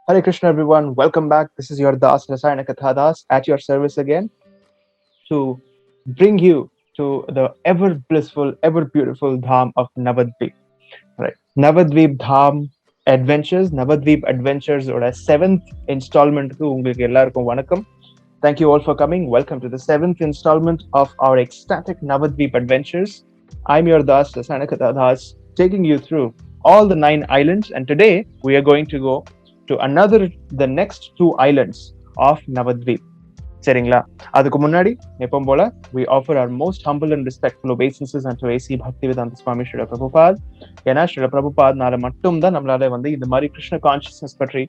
Hare Krishna, everyone. Welcome back. This is your Das Rasayana Katha Das at your service again to bring you to the ever blissful, ever beautiful Dham of Navadvip. Right, Navadvip Dham Adventures, Navadvip Adventures, or a seventh installment. உங்களுக்கு எல்லாருக்கும் வணக்கம். Thank you all for coming. Welcome to the seventh installment of our ecstatic Navadvip Adventures. I'm your Das Rasayana Katha Das, taking you through all the 9 islands, and today we are going to go to the next 2 islands of Navadvip. சரிங்களா? அதுக்கு முன்னாடி எப்பவும் போல we offer our most humble and respectful obeisances unto A.C. Bhaktivedanta Swami Srila Prabhupada. ஏன்னா ஸ்ரீல பிரபுபாத்னால மட்டும்தான் நம்மளால இந்த மாதிரி கிருஷ்ண கான்சியஸ்னஸ் பற்றி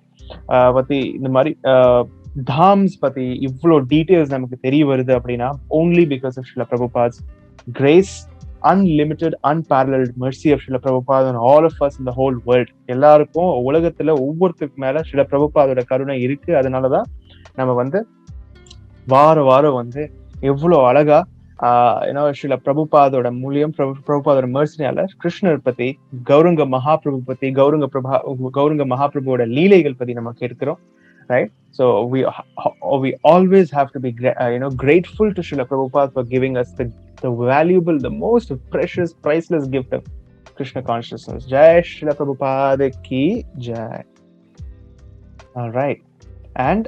இந்த மாதிரி தாம்ஸ் பத்தி இவ்வளோ டீட்டெயில்ஸ் நமக்கு தெரிய வருது அப்படின்னா only because of Srila Prabhupada's grace, unlimited, unparalleled mercy of Srila Prabhupada on all of us in the whole world. எல்லாருக்கும் உலகத்துல ஒவ்வொருத்தருக்கு மேல Srila Prabhupadோட கருணை இருக்கு. அதனாலதான் நம்ம வாரம் எவ்வளோ அழகா ஸ்ரீல பிரபுபாதோட மூலியம் பிரபுபாதோட மர்சினால கிருஷ்ணர் பத்தி கௌரங்க மகாபிரபு பத்தி கௌரங்க மகாபிரபுவோட லீலைகள் பத்தி நம்ம கேட்கிறோம். Right, so we always have to be grateful to Srila Prabhupada for giving us the valuable, the most precious, priceless gift of Krishna consciousness. Jai Srila Prabhupada ki jai. All right, and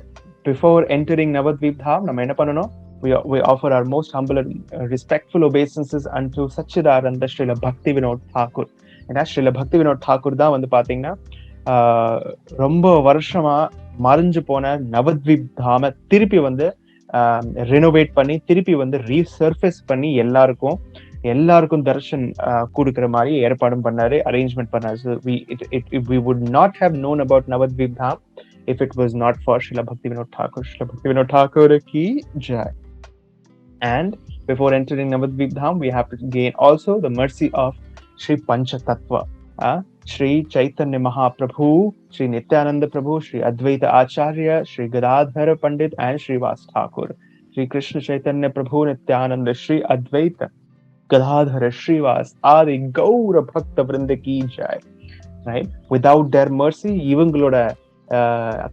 before entering Navadvip Dham, நம்ம என்ன பண்ணணும்? We offer our most humble and respectful obeisances unto Sachidananda Srila Bhaktivinoda Thakur. ஏன்னா ஸ்ரீல பக்திவினோத் தாக்கூர் தான் பாத்தீங்கன்னா ரொம்ப வருஷமா மறைஞ்சு போன நவத்வீப் தாம திருப்பி ரெனோவேட் பண்ணி திருப்பி ரீசர்ஃபேஸ் பண்ணி எல்லாருக்கும் தர்ஷன் கொடுக்கிற மாதிரி ஏற்பாடும் பண்ணாரு, அரேஞ்ச்மெண்ட் பண்ணாரு. So we would not have known about Navadvip Dham if it was not for Srila Bhaktivinoda Thakur. Srila Bhaktivinoda Thakur ki jai. And before entering Navadvip Dham, we have to gain also the mercy of Sri Panchatattva. Sri Chaitanya Mahaprabhu, Sri Nityananda Prabhu, Sri Advaita Acharya, Sri Gadadhara Pandit, and Sri Vas Thakur. Sri Krishna Chaitanya Prabhu, Nityananda, Sri Advaita, Gadadhara, Sri Vas, Adi Gaura Bhakta Vrinda ki jai. Right? Without their mercy, இவங்களோட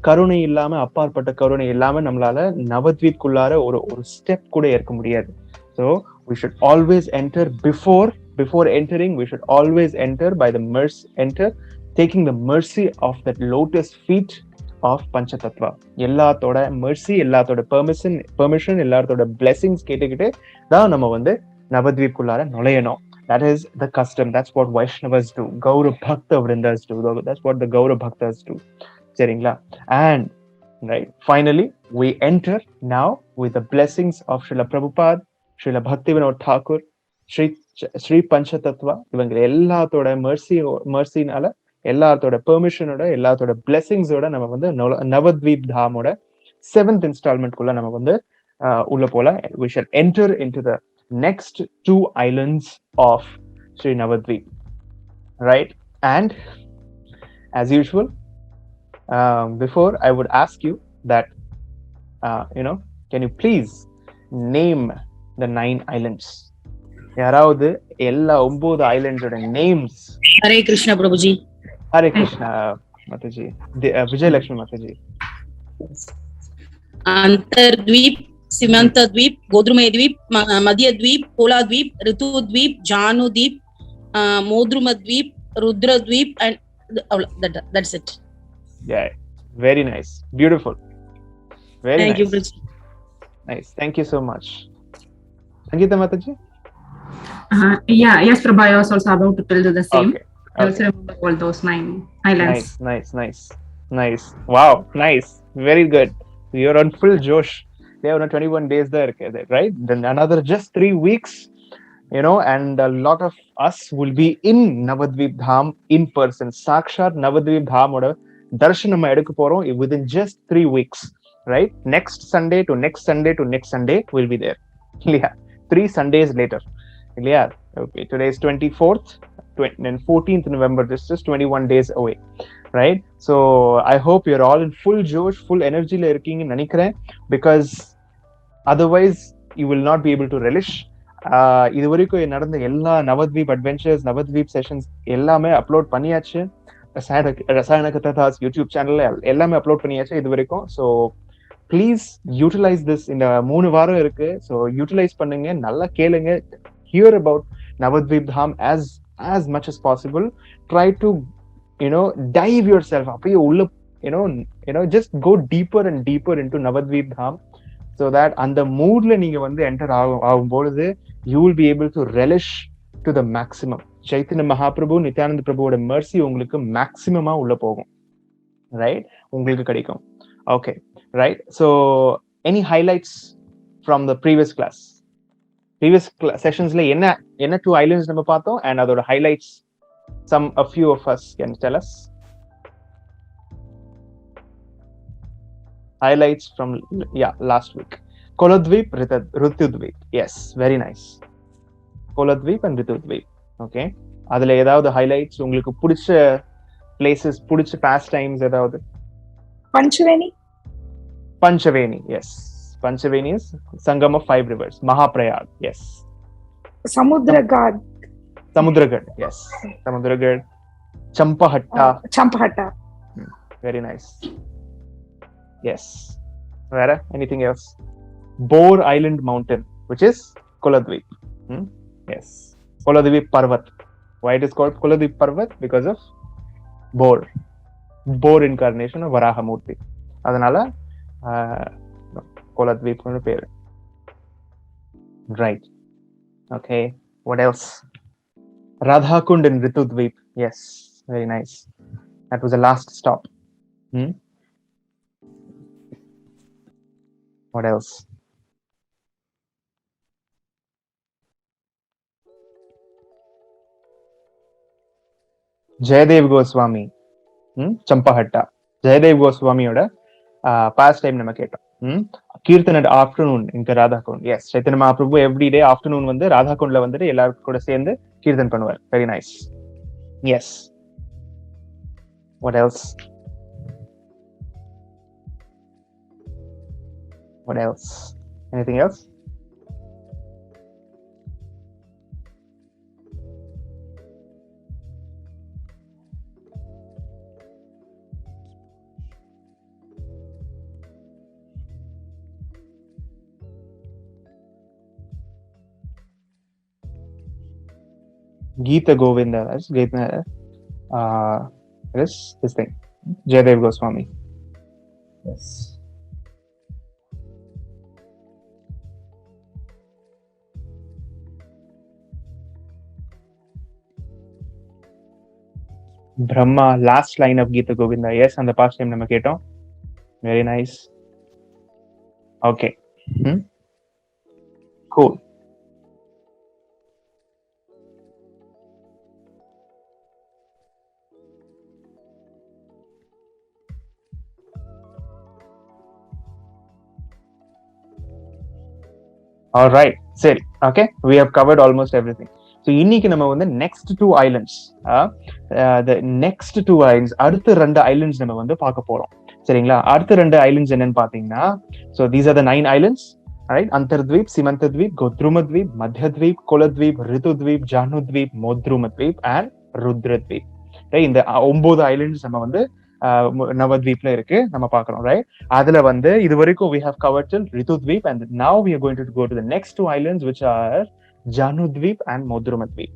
கருணை இல்லாம, அப்பாற்பட்ட கருணை இல்லாம நம்மளால நவத்வீப்குள்ளார ஒரு step கூட ஏற்க முடியாது. So we should always enter before entering, we should always enter by the taking the mercy of that lotus feet of Panchatattva. எல்லாத்தோட mercy, எல்லாத்தோட permission, எல்லாத்தோட blessings கேட்டுக்கிட்டு தான் நம்ம நவத்வீப்குள்ளார நுழையணும். That is the custom. That's what Vaishnavas do. Gaura Bhakta Vrindas do. That's what the Gaura Bhaktas do. சரிங்களா? And right, finally we enter now with the blessings of Srila Prabhupada, Srila Bhaktivinoda Thakur, Sri Panchatattva. இவங்க எல்லாத்தோட mercyனால, எல்லாத்தோட permissionோட, எல்லாத்தோட blessingsோட நம்ம நவத்வீப் தாமோட 7th installment குள்ள நம்ம உள்ள போல. We shall enter into the next 2 islands of Sri Navadvip. Right, and as usual, before I would ask you that can you please name the 9 islands? யாராவது எல்லா 9 islands ஓட names. Hare Krishna Prabhuji. Hare Krishna Mataji. Vijayalakshmi Mataji. Antardweep, Simantadweep, Godrumadweep, Madhyadweep, Poladweep, Ritudweep, Janudweep, Modrumadweep, Rudradweep, and that's it. Yeah, very nice, beautiful, very Thank nice. you, Prabhuji. Nice, thank you so much. Sangeeta Mataji. Yes, Prabhu, I was also about to tell you the same. Okay. I also remember all those 9 islands. Nice. Wow, nice, very good. You're on full josh. They have 21 days there, right? Then another just 3 weeks, and a lot of us will be in Navadvip Dham in person. Sakshat Navadvip Dham oda darshanam edukka porom within just 3 weeks, right? Next Sunday to next Sunday to next Sunday we'll be there. Yeah, 3 Sundays later. Yeah, okay. Today is 24th, and 14th November. This is 21 days away, right? So I hope you're all in full josh, full energy la irkeenga nenikiren, because otherwise you will not be able to relish. இது வரைக்கும் நடந்த எல்லா நவத்வீப் adventures, நவத்வீப் sessions எல்லாமே upload பண்ணியாச்சு. ரசாயன கதாதாஸ் YouTube சேனல்ல எல்லாமே upload பண்ணியாச்சு இது வரைக்கும். So please utilise this. இந்த 3 வாரம் இருக்கு. ஸோ யூட்டிலைஸ் பண்ணுங்க, நல்லா கேளுங்க. ஹியர் அபவுட் நவத்வீப் தாம் as much as possible. Try to dive yourself அப்படியே உள்ள just go deeper and deeper into Navadvip Dham, so that அந்த மூட்ல நீங்க வந்து என்டர் ஆகும்பொழுது you will be able to relish to the maximum. Chaitanya Mahaprabhu Nityananda பிரபுவோட மெர்சி உங்களுக்கு மேக்சிமமா உள்ள போகும், ரைட்? உங்களுக்கு கிடைக்கும். Okay, right. So any highlights from the previous செஷன்ஸ்ல என்ன 2 ஐலண்ட்ஸ் நம்ம பார்த்தோம், அண்ட் அதோட highlights a few of us can tell us. Highlights from last week. Koladvip, Ritudvip. Yes, very nice. Koladvip and Ritudvip. Okay. அதுல ஏதாவது highlights உங்களுக்கு பிடிச்ச places, பிடிச்ச past-times ஏதாவது? Panchaveni. Yes. Panchaveni is Sangam of 5 rivers. Mahaprayag. Yes. Samudragad. Yes. Samudragad. Champahatta. Very nice. Yes. Vera, anything else? Boar Island Mountain, which is Koladvip. Yes. Koladvip Parvat. Why it is called Koladvip Parvat? Because of boar incarnation of Varahamurti. Adanala Koladvip nu peru. Right. Okay. What else? Radhakund and Ritudvip. Yes. Very nice. That was the last stop. What else? Jayadev Goswami, Champahatta. Jayadev Goswamiyoda past time நம்ம கேட்டோம். Kirtan at afternoon in Radhakund. Yes, Chaitanya Mahaprabhu every day afternoon வந்து ராதாகுண்ட்ல வந்துட்டு எல்லாரும் கூட சேர்ந்து கீர்த்தன் பண்ணுவார். Very nice. Yes. What else? What else? Anything else? Geeta Govinda. That's Geeta. This thing. Jayadev Goswami. Yes. Brahma, last line of Geeta Govinda. Yes, and the past time நம்ம கேட்டோம். Very nice. Okay. Cool. All right. சரி. Okay. We have covered almost everything. So இன்னைக்கு நம்ம வந்து next 2 islands அடுத்த 2 islands நம்ம வந்து பார்க்க போறோம். சரிங்களா? அடுத்த 2 ஐலண்ட்ஸ் என்னன்னு பாத்தீங்கன்னா, so these are the 9 islands, right? Antardwip, Simantadwip, Godrumadwip, Madhyadwip, Koladwip, Ritudwip, Jahnudwip, Modadrumadwip and Rudradwip. இந்த 9 ஐலண்ட்ஸ் நம்ம வந்து நவத்வீப்ல இருக்கு, நம்ம பாக்குறோம், ரைட்? அதுல வந்து இது வரைக்கும் we have covered till Ritudvip, and now we are going to go to the next 2 islands, which are Janudvip and Modrumadvip.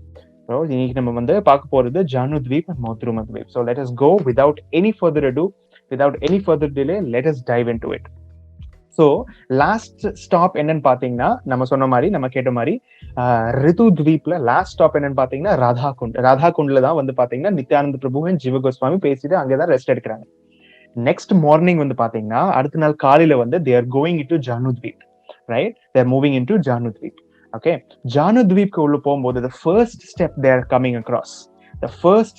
So இன்னைக்கு நம்ம வந்து பார்க்க போறது Janudvip and Modrumadvip. So let us go without any further ado, without any further delay, let us dive into it. So last stop என்னன்னு பாத்தீங்கன்னா, நம்ம சொன்ன மாதிரி, நம்ம கேட்ட மாதிரி, ரிதுத்வீப்ல லாஸ்ட் ஸ்டாப் என்னன்னு பாத்தீங்கன்னா ராதாகுண்ட்ல தான் வந்து பாத்தீங்கன்னா நித்யானந்த பிரபுவும் ஜீவ கோஸ்வாமி பேசிட்டு அங்கதான் ரெஸ்ட் எடுக்கிறாங்க. நெக்ஸ்ட் மார்னிங் வந்து பாத்தீங்கன்னா, அடுத்த நாள் காலையில வந்து they are going into Janudvip, right? They are moving into Janudvip. Okay, Janudvip உள்ள போகும்போது the first step they are coming across, the first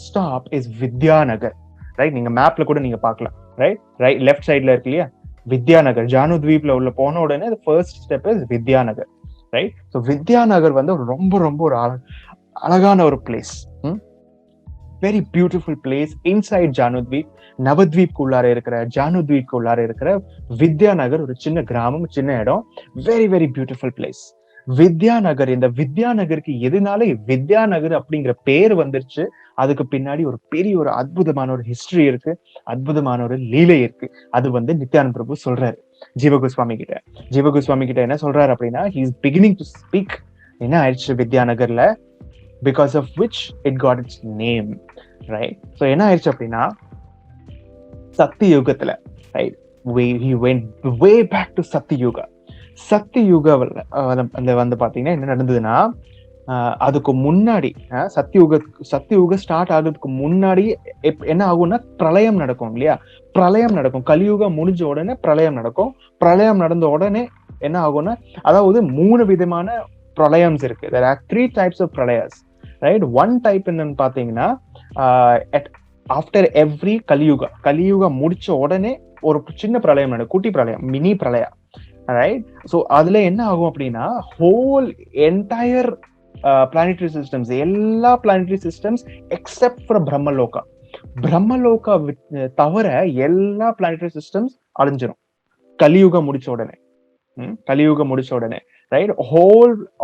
stop is Vidyanagar, right? நீங்க மேப்ல கூட நீங்க பார்க்கலாம், right left sideல இருக்கு இல்லையா, வித்யாநகர். ஜானுத்வீப்ல உள்ள போன உடனே the first step is Vidyanagar, right? so Vidyanagar வந்து ரொம்ப ரொம்ப ஒரு அழகான ஒரு place, very beautiful place inside Janudvip. நவத்வீப்க்கு உள்ளார இருக்கிற ஜானுத்வீப்க்கு உள்ளார இருக்கிற வித்யாநகர் ஒரு சின்ன கிராமம், சின்ன இடம், very very beautiful place. Vidyanagar, இந்த வித்யாநகருக்கு எதனால வித்யாநகர் அப்படிங்கிற பேர் வந்துருச்சு, அதுக்கு பின்னாடி ஒரு பெரிய ஒரு அற்புதமான ஒரு ஹிஸ்டரி இருக்கு, அற்புதமான ஒரு லீலை இருக்கு. அது வந்து நித்யானந்த பிரபு சொல்றாரு ஜீவகோஸ்வாமி கிட்ட. ஜீவகோஸ்வாமி கிட்ட என்ன சொல்றாரு அப்படின்னா, he is beginning to speak. என்ன ஆயிடுச்சு வித்யாநகர்ல, because of which it got its name, right? So என்ன ஆயிடுச்சு அப்படின்னா, சக்தி யுகத்துல, right, he went way back to சக்தி யுகா. சக்தி யுகாவில் அந்த வந்து பாத்தீங்கன்னா என்ன நடந்ததுன்னா, அதுக்கு முன்னாடி சத்தியுக ஸ்டார்ட் ஆகுறதுக்கு முன்னாடி என்ன ஆகும்னா பிரளயம் நடக்கும் இல்லையா? பிரளயம் நடக்கும். கலியுகம் முடிஞ்ச உடனே பிரளயம் நடக்கும். பிரளயம் நடந்த உடனே என்ன ஆகும்னா, அதாவது 3 விதமான பிரளயம்ஸ் இருக்கு. there are 3 types of பிரளயஸ், ரைட்? ஒன் டைப் என்னன்னு பாத்தீங்கன்னா, ஆஃப்டர் எவ்ரி கலியுகா முடிச்ச உடனே ஒரு சின்ன பிரளயம் நடக்கும், குட்டி பிரளயம், மினி பிரளயா, ரைட்? ஸோ அதுல என்ன ஆகும் அப்படின்னா, ஹோல் என்டையர் பிளானட்டரி சிஸ்டம்ஸ், எல்லா பிளானட்டரி சிஸ்டம்ஸ் எக்ஸெப்ட் ஃபார் பிரம்மலோகா தவிர எல்லா பிளானட்டரி சிஸ்டம்ஸ் அழிஞ்சிரும் கலியுகம் முடிச்ச உடனே, right?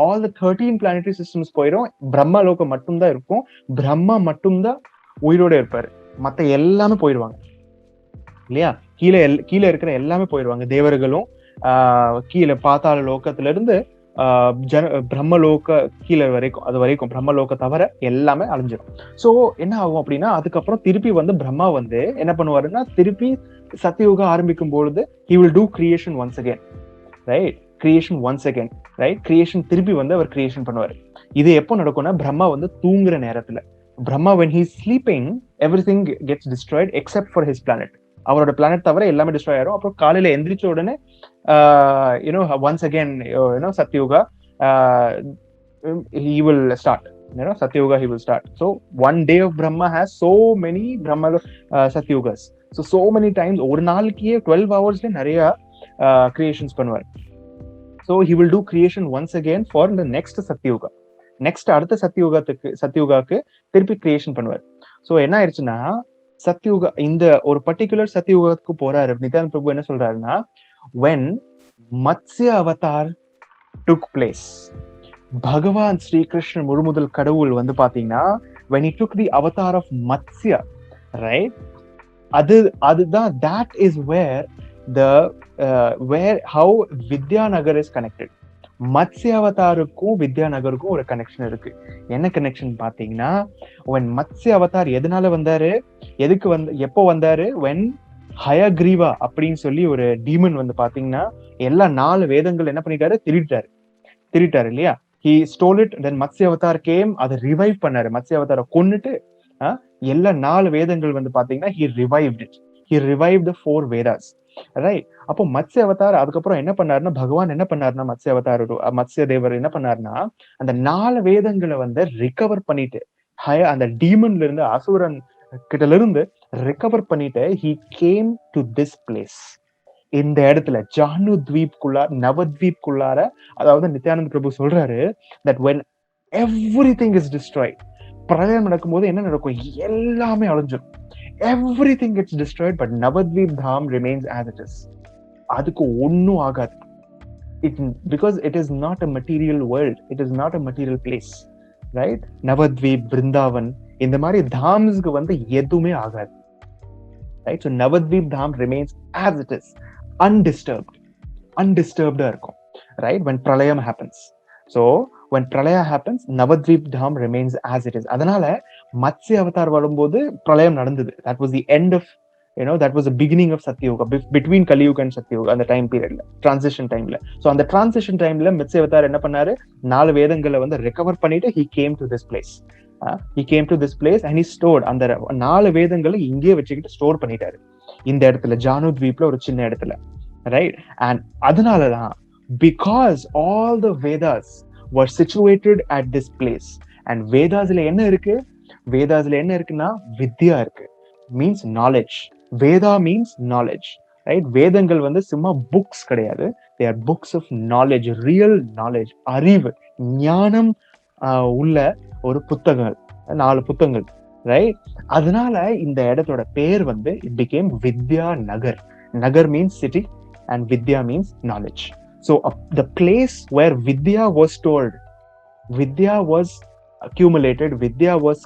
All the 13 planetary systems போயிடும். பிரம்மலோகம் மட்டும்தான் இருக்கும். பிரம்மா மட்டும்தான் உயிரோட இருப்பாரு. மத்த எல்லாமே போயிடுவாங்க இல்லையா? கீழே இருக்கிற எல்லாமே போயிடுவாங்க. தேவர்களும் கீழே பாதாள லோகத்துல இருந்து பிரம்மலோக கீழே வரைக்கும், அது வரைக்கும் பிரம்மலோக தவிர எல்லாமே அழிஞ்சிடும். சோ என்ன ஆகும் அப்படின்னா, அதுக்கப்புறம் திருப்பி வந்து பிரம்மா வந்து என்ன பண்ணுவாருன்னா, திருப்பி சத்தியுகம் ஆரம்பிக்கும் பொழுது he will do creation once again, right? Creation திருப்பி வந்து அவர் கிரியேஷன் பண்ணுவாரு. இது எப்போ நடக்கும்னா, பிரம்மா வந்து தூங்குற நேரத்துல. Brahma when he is sleeping, everything gets destroyed except for his planet. அவரோட பிளானட் தவிர எல்லாமே டிஸ்ட்ராய் ஆயிரும். அப்புறம் காலையில எந்திரிச்ச உடனே once again சத்யுகா he will start, Satyuga he will start. So one day of Brahma has so many Brahma Satyugas. So many times ஒரு நாளைக்கே 12 hours நிறைய creations பண்ணுவார். So he will do creation once again for the next Satyuga. அடுத்த சத்யுகாக்கு திருப்பி creation பண்ணுவார். So என்ன ஆயிடுச்சுன்னா, சத்யுகா இந்த ஒரு பர்டிகுலர் சத்யுகத்துக்கு போறாரு. நித்யானந்த பிரபு என்ன சொல்றாருன்னா, when Matsya Avatar took place, பகவான் ஸ்ரீ கிருஷ்ணன் முழுமுதல் கடவுள் வந்து பாத்தீங்கன்னா, when he took the avatar of Matsya, right, அதுதான் that is where how Vidyanagar is connected. Matsya அவதாருக்கும் வித்யாநகருக்கும் ஒரு கனெக்ஷன் இருக்கு. என்ன கனெக்ஷன் பாத்தீங்கன்னா, when மத்ஸ்ய அவதார் எதனால வந்தாரு, எப்போ வந்தாரு, when ஹயக்ரீவா அப்படின்னு சொல்லி ஒரு டீமன் வந்து பாத்தீங்கன்னா எல்லா 4 வேதங்கள் என்ன பண்ணிட்டாரு, திருட்டாரு இல்லையா? he stole it, then Matsya Avatar came, அதை ரிவைவ் பண்ணாரு. மத்ஸ்ய அவதாரை கொன்னுட்டு எல்லா 4 வேதங்கள் வந்து பாத்தீங்கன்னா he revived the 4 Vedas, right? அப்போ மத்ஸ்ய அவதார் அதுக்கப்புறம் என்ன பண்ணாருன்னா, பகவான் என்ன பண்ணாருன்னா, மத்ஸ்ய தேவர் என்ன பண்ணாருன்னா, அந்த 4 வேதங்களை வந்து ரிகவர் பண்ணிட்டு, அந்த டீமன்ல இருந்து, அசுரன் கிட்ட இருந்து ரிகவர் பண்ணிட்டு he came to this place. இந்த இடத்துல ஜானு நவத்வீப்குள்ளார, அதாவது நித்யானந்த பிரபு சொல்றாரு that when everything is destroyed, பிரளயம் நடக்கும்போது என்ன நடக்கும், எல்லாமே அழிஞ்சிடும். Everything gets destroyed, but Navadvip Dham remains as it is. அதுக்கு ஒன்னும் ஆகாது. Because it is not a material world, it is not a material place, right? Navadvip, Brindavan, இந்த மாதிரி தாம்ஸ்க்கு வந்து எதுவுமே ஆகாது, right? So Navadvip Dham remains as it is, undisturbed இருக்கும், right? When pralayam happens. So when pralaya happens, Navadvip Dham remains as it is. அதனால Matsya Avatar வரும்போது பிரளயம் நடந்தது. That was the end of, that was the beginning of Satyuga, between Kaliyuga and Satyuga, அந்த time பீரியட்ல, transition டைம்ல. So அந்த transition டைம்ல Matsya Avatar என்ன பண்ணாரு, 4 வேதங்களை வந்து ரெக்கவர் பண்ணிட்டு he came to this place. And he stored, அந்த 4 வேதங்களை இங்கே வச்சுக்கிட்டு ஸ்டோர் பண்ணிட்டாரு இந்த இடத்துல, ஜானு த்வீப்ல ஒரு சின்ன இடத்துல, ரைட்? அண்ட் அதனாலதான், because all the Vedas were situated at this place. And வேதாஸ்ல என்ன இருக்குன்னா, வித்யா இருக்கு, means knowledge. Veda means knowledge, right? வேதங்கள் வந்து சும்மா புக்ஸ் கிடையாது, they are books of knowledge, real knowledge, அறிவு, ஞானம் உள்ள ஒரு புத்தகங்கள், 4 புத்தகங்கள், ரைட்? அதனால இந்த இடத்தோட பேர் வந்து it became Vidya Nagar. Nagar means city and vidya means knowledge. So the place where Vidya was stored, Vidya was accumulated, Vidya was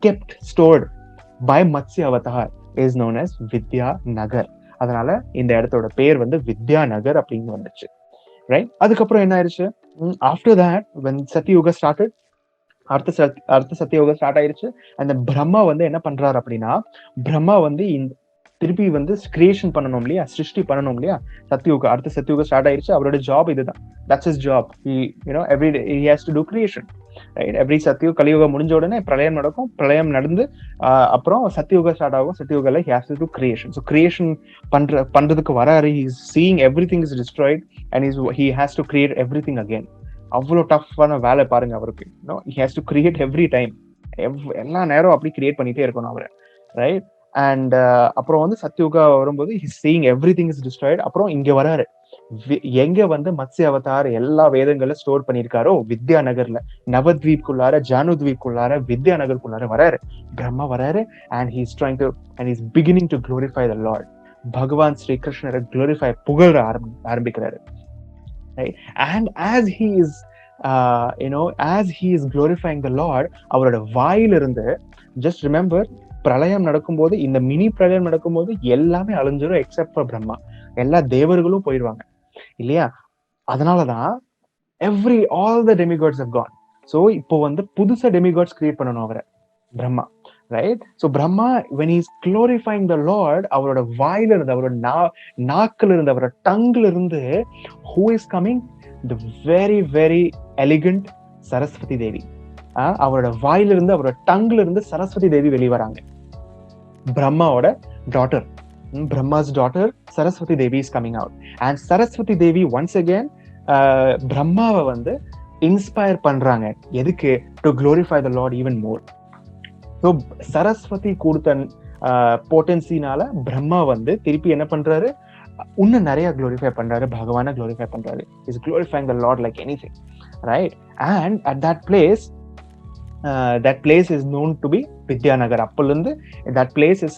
kept, stored by Matsya Avatar is known as Vidya Nagar. அதனால இந்த இடத்தோட பேர் வந்து வித்யா நகர் அப்படின்னு வந்துச்சு, right? அதுக்கப்புறம் என்ன ஆயிடுச்சு, ஆஃப்டர் தட் when சத்யயுக ஸ்டார்டட், அடுத்த சத்யயுக ஸ்டார்ட் ஆயிருச்சு. அந்த பிரம்மா வந்து என்ன பண்றாரு அப்படின்னா, பிரம்மா வந்து திருப்பி வந்து கிரியேஷன் பண்ணணும் இல்லையா, சிருஷ்டி பண்ணணும் இல்லையா. அடுத்த சத்யயுக ஸ்டார்ட் ஆயிருச்சு. அவரோட ஜாப் இதுதான், that's his job. Every day he has to to creation, right? Every கலியுகம் முடிஞ்ச உடனே பிரளயம் நடக்கும். பிரளயம் நடந்து அப்புறம் சத்யயுக ஸ்டார்ட் ஆகும். சத்யயுகல he has to to creation. So creation பண்றதுக்கு வராரு. He is seeing everything is destroyed and he has to create everything again. அவ்வளோ டஃப்பான வேலை பாருங்க அவருக்கு. He has to create every time, எல்லா நேரம் அப்படி கிரியேட் பண்ணிட்டே இருக்கணும் அவரை, ரைட்? அண்ட் அப்புறம் வந்து சத்யுகா வரும்போது he seeing everything is destroyed. அப்புறம் இங்க வராரு. எங்க வந்து மத்ஸ்ய அவதார் எல்லா வேதங்களும் ஸ்டோர் பண்ணிருக்காரோ வித்யா நகர்ல, நவத்வீப்குள்ளார, ஜானுத்வீப்குள்ளார, வித்யா நகருக்குள்ளார வராரு. பிரம்மா வராரு. And he is trying to and is beginning to glorify the Lord. பகவான் ஸ்ரீ கிருஷ்ணரை க்ளோரிஃபை, புகழ ஆரம்பிக்கிறாரு, right? And as he is glorifying the Lord, அவரோட வாயிலிருந்து, just remember, பிரளயம் நடக்கும்போது, இந்த மினி பிரளயம் நடக்கும்போது எல்லாமே அழிஞ்சிரும் எக்ஸப்ட் ஃபார் பிரம்மா. எல்லா தேவர்களும் போயிடுவாங்க இல்லையா. அதனாலதான் all the demigods have gone. So இப்போ வந்து புதுசா demigods கிரியேட் பண்ணணும் அவரை, Brahma, right? So Brahma, when he is glorifying the Lord, அவரோட வாயில இருந்து, அவரோட நாக்குல இருந்து, அவரோட டங்குல இருந்து who is coming? The very very elegant Saraswati Devi. அவரோட வாயில இருந்து, அவரோட டங்குல இருந்து சரஸ்வதி தேவி வெளியே வராங்க. பிரம்மாவோட daughter, Brahma's daughter Saraswati Devi is coming out. And Saraswati Devi once again பிரம்மாவை வந்து இன்ஸ்பயர் பண்றாங்க. எதுக்கு? to glorify the Lord even more. So Saraswati கொடுத்த பொட்டன்சினால பிரம்மா வந்து திருப்பி என்ன பண்றாரு, இன்னும் நிறைய குளோரிஃபை பண்றாரு, பகவானை குளோரிஃபை பண்றாரு. Is glorifying the Lord like anything, right? And at that place is known to be Vidyanagar. அப்பல இருந்து that place is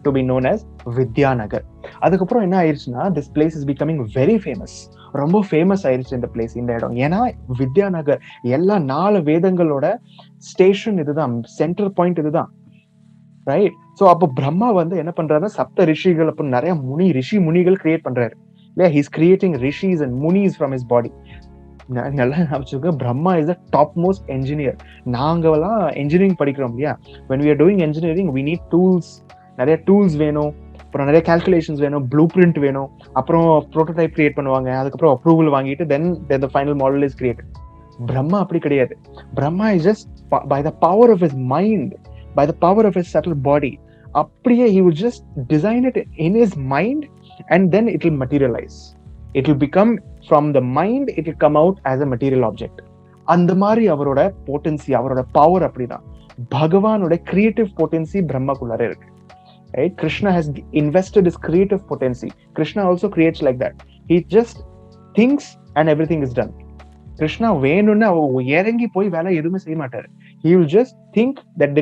to be known as Vidyanagar. அதுக்கப்புறம் என்ன ஆயிடுச்சுன்னா, this place is becoming very famous. ரொம்ப ஃபேமஸ் ஆயிடுச்சு இந்த பிளேஸ், இந்த இடம். ஏன்னா வித்யாநகர் எல்லா 4 வேதங்களோட ஸ்டேஷன் இதுதான், சென்டர் பாயிண்ட் இதுதான், ரைட்? ஸோ அப்போ பிரம்மா வந்து என்ன பண்றாருன்னா, சப்த ரிஷிகள், அப்போ நிறைய முனிகள் கிரியேட் பண்றாரு இல்லையா. He is creating rishis and Munis from his body. நல்லா ஞாபகம், Brahma is the top most engineer. நாங்கெல்லாம் இன்ஜினியரிங் படிக்கிறோம் இல்லையா. when we are doing engineering we need tools, நிறைய டூல்ஸ் வேணும், அப்புறம் நிறைய கால்குலேஷன்ஸ் வேணும், ப்ளூ பிரிண்ட் வேணும், அப்புறம் ப்ரோட்டோடைப் கிரியேட் பண்ணுவாங்க, அதுக்கப்புறம் அப்ரூவல் வாங்கிட்டு then the final model is created. Brahma அப்படி கிடையாது. Brahma is just by the power of his mind, by the power of his subtle body, அப்படியே he would just design it in his mind and then it will materialize. It will become from the mind, it will come out as a material object. அந்த மாதிரி அவரோட potency, அவரோட power அப்படிதான். பகவானோட creative potency பிரம்மாக்குள்ளார இருக்கு, right? Krishna has invested his creative potency. Krishna also creates like that. He just thinks and everything is done. Krishna வேணும்னு இறங்கி போய் வேலை எதுவுமே செய்ய மாட்டாரு. He will just think that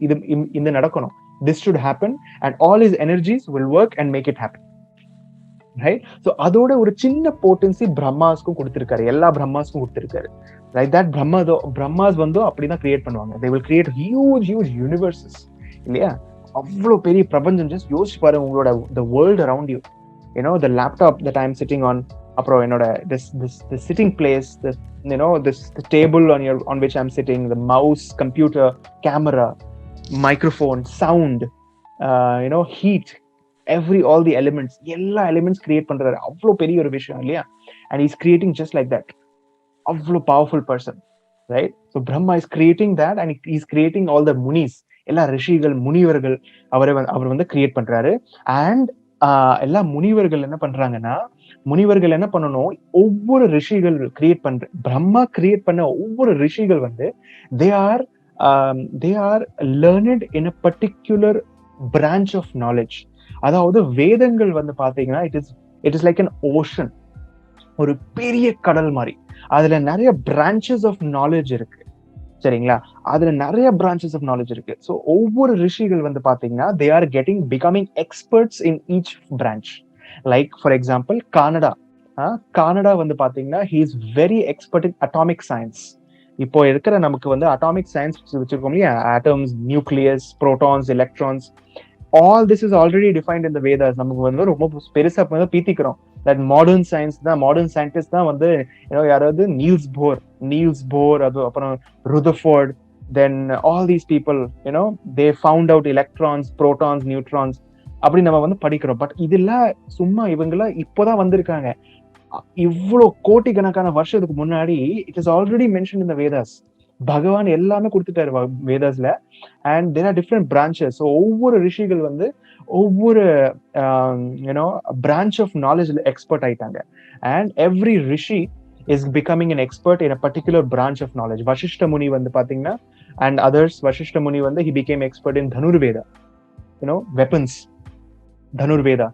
இது நடக்கணும், this should happen, and all his energies will work and make it happen, right? So அதோட ஒரு சின்ன பொட்டன்சி பிரம்மாஸ்க்கும் கொடுத்திருக்காரு, எல்லா பிரம்மாஸ்க்கும் கொடுத்திருக்காரு, right? That பிரம்மாஸ் வந்து அப்படிதான் கிரியேட் பண்ணுவாங்க. They will create huge universes இல்லையா. அவ்வளோ பெரிய பிரபஞ்சம். ஜஸ்ட் யோசிச்சு பாருங்க, உங்களோட the world around you, the laptop that I am sitting on, அப்புறம் என்னோட this sitting place, this table on which I am sitting, the mouse, computer, camera, microphone, sound, heat, all the elements, எல்லா elements create பண்றாரு. அவ்வளோ பெரிய ஒரு விஷயம் இல்லையா. And he's creating just like that. அவ்வளோ powerful person, right? So Brahma is creating that and he's creating all the munis, எல்லா ரிஷிகள், முனிவர்கள் அவர் வந்து கிரியேட் பண்றாரு. அண்ட் எல்லா முனிவர்கள் என்ன பண்றாங்கன்னா, முனிவர்கள் என்ன பண்ணணும், ஒவ்வொரு ரிஷிகள் பிரம்மா கிரியேட் பண்ண ஒவ்வொரு ரிஷிகள் வந்து they are learned in a particular branch of knowledge. அதாவது வேதங்கள் வந்து பாத்தீங்கன்னா it is like an ocean, ஒரு பெரிய கடல் மாதிரி. அதுல நிறைய branches of knowledge இருக்கு, சரிங்களா. அதுல நிறைய branches of knowledge இருக்கு. ஸோ ஒவ்வொரு ரிஷிகள் வந்து பாத்தீங்கன்னா they are becoming experts in each branch. Like for example, Kannada Kanada வந்து பாத்தீங்கன்னா he is very expert in atomic science. இப்போ இருக்கிற நமக்கு வந்து அட்டாமிக் சயின்ஸ் வச்சிருக்கோம் இல்லையா, atoms, nucleus, protons, electrons, all this is already defined in the Vedas. நமக்கு வந்து ரொம்ப பெருசா வந்து பீத்திக்கிறோம் தட் மாடர்ன் சயின்ஸ் தான், மாடர்ன் சயின்டிஸ்ட் தான் வந்து யாராவது நீல்ஸ் போர், அது அப்புறம் Rutherford, then all these people they found out electrons, protons, neutrons, அப்படி நம்ம வந்து படிக்கிறோம். பட் இதெல்லாம் சும்மா இவங்கெல்லாம் இப்போதான் வந்திருக்காங்க. இவ்வளவு கோட்டிக்கணக்கான வருஷத்துக்கு முன்னாடி it is already mention in the Vedas. பகவான் எல்லாமே கொடுத்துட்டாரு வேதாஸ்ல. And there are different branches. ஒவ்வொரு ரிஷிகள் வந்து ஒவ்வொரு பிரான்ச் ஆஃப் நாலேஜ்ல எக்ஸ்பர்ட் ஆயிட்டாங்க. And every rishi is becoming an expert in a particular branch of knowledge. Vasishtha Muni வந்து பாத்தீங்கன்னா and others, வசிஷ்ட முனி வந்து he became expert in Dhanurveda, weapons, Dhanurveda.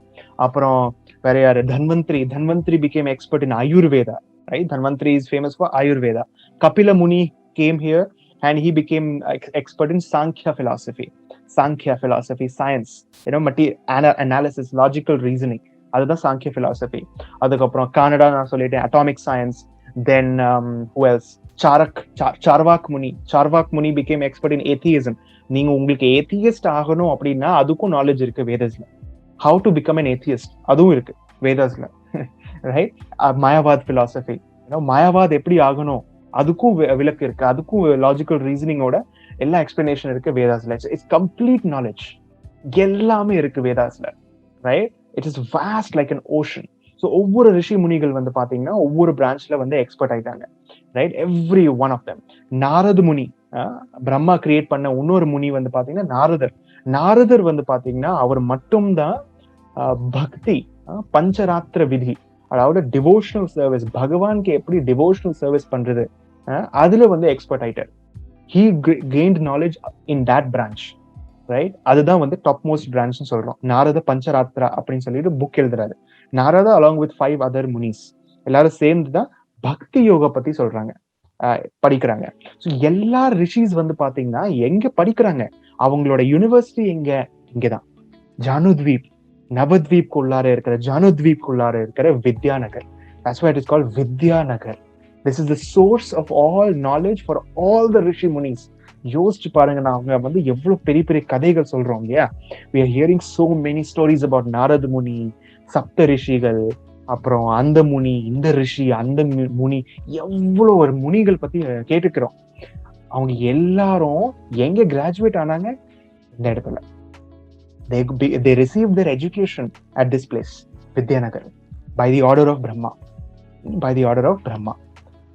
அப்புறம் வேற யாரு, Dhanvantari became expert in ayurveda, right? Dhanvantari is famous for ayurveda. Kapila Muni came here and he became expert in sankhya philosophy, science, analysis, logical reasoning. அதுதான் சாங்கிய philosophy. அதுக்கப்புறம் கானடா நான் சொல்லிட்டேன், atomic science. Then who else? Charvak Muni became expert in atheism. நீங்க உங்களுக்கு atheist ஆகணும் அப்படின்னா அதுக்கும் நாலேஜ் இருக்கு வேதஸ்ல. how to become an atheist அதுவும் இருக்கு வேதாஸ்ல, ரைட்? மாயாவாத் philosophy, மாயாவாத் எப்படி ஆகணும் அதுக்கும் விளக்கு இருக்கு, அதுக்கும் லாஜிக்கல் ரீசனிங்கோட எல்லா எக்ஸ்பிளனேஷன் இருக்கு வேதாஸ்ல. இட்ஸ் கம்ப்ளீட் நாலேஜ், எல்லாமே இருக்கு வேதாஸ்ல, right? It is vast like an ocean. So ஒவ்வொரு ரிஷி முனிகள் வந்து பாத்தீங்கன்னா ஒவ்வொரு பிரான்ச்ல வந்து எக்ஸ்பர்ட் ஆயிட்டாங்க, right? Every one of them. Narada Muni, Brahma create பண்ண இன்னொரு முனி வந்து பாத்தீங்கன்னா நாரதர் வந்து பாத்தீங்கன்னா அவர் மட்டும்தான் பக்தி, பஞ்சராத்திர விதி, அதாவது டிவோஷனல் சர்வீஸ், பகவானுக்கு எப்படி டிவோஷனல் சர்வீஸ் பண்றது, அதுல வந்து எக்ஸ்பர்ட் ஆயிட்டார். he gained knowledge in that branch, right? அதுதான் வந்து டாப் மோஸ்ட் பிரான்ச்னு சொல்றோம். நாரத பஞ்சராத்திரா அப்படின்னு சொல்லிட்டு புக் எழுதுறாரு. Narada along with 5 other Munis எல்லாரும் சேர்ந்துதான் பக்தி யோகா பத்தி சொல்றாங்க, படிக்கிறாங்க. ஸோ எல்லா ரிஷிஸ் வந்து பாத்தீங்கன்னா எங்க படிக்கிறாங்க, அவங்களோட யூனிவர்சிட்டி இங்கதான் ஜானுத்வீப், நவத்வீப் உள்ளார இருக்கிற Vidyanagar. That's why it is called Vidyanagar. This is the source of all knowledge for all the rishi munis. யோசிச்சு பாருங்க, நாங்க வந்து எவ்வளவு பெரிய பெரிய கதைகள் சொல்றோம் இல்லையா? We are hearing so many stories about Narada முனி, சப்த ரிஷிகள், அப்புறம் அந்த முனி, இந்த ரிஷி, அந்த முனி, எவ்வளவு ஒரு முனிகள் பத்தி கேட்டுக்கிறோம். அவங்க எல்லாரும் எங்க கிராஜுவேட் ஆனாங்க? இந்த இடத்துல. They received their education at this place, Vidyanagar, by the order of Brahma,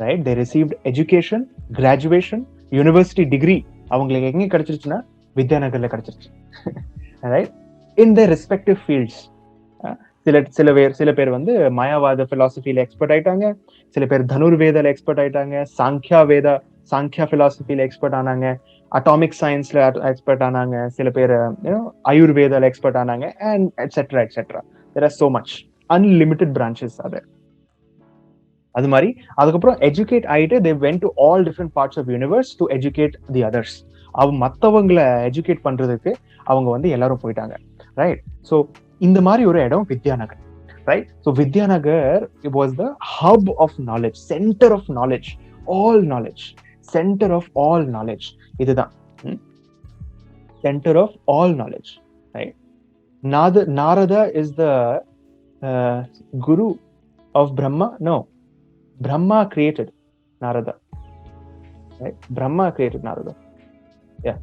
right? They received education, graduation, university degree. அவங்களுக்கு எங்க கிடைச்சிருச்சுன்னா வித்யாநகர்ல கிடைச்சிருச்சு, right? In their respective fields. சில பேர் வந்து மாயாவாத பிலாசபில எக்ஸ்பர்ட் ஆயிட்டாங்க, சில பேர் தனுர்வேதால எக்ஸ்பர்ட் ஆயிட்டாங்க, சாங்கியா பிலாசபில எக்ஸ்பர்ட் ஆனாங்க, அட்டாமிக் சயின்ஸ்ல எக்ஸ்பர்ட் ஆனாங்க, சில பேர் ஆயுர்வேதால எக்ஸ்பர்ட் ஆனாங்க, and etcetera. There are so much unlimited branches are there. அது மாதிரி அதுக்கப்புறம் எஜுகேட் ஆயிட்டு they went to all different parts of universe to educate the others. மத்தவங்களை எஜுகேட் பண்றதுக்கு அவங்க வந்து எல்லாரும் போயிட்டாங்க, ரைட்? ஸோ இந்த மாதிரி ஒரு இடம் Vidyanagar, right? So Vidyanagar it was the hub of knowledge, center of knowledge, all knowledge, center of all knowledge. இதுதான் center of all knowledge, right? Narada is the guru of Brahma. No, Brahma created Narada, right? Brahma created Narada. Yeah.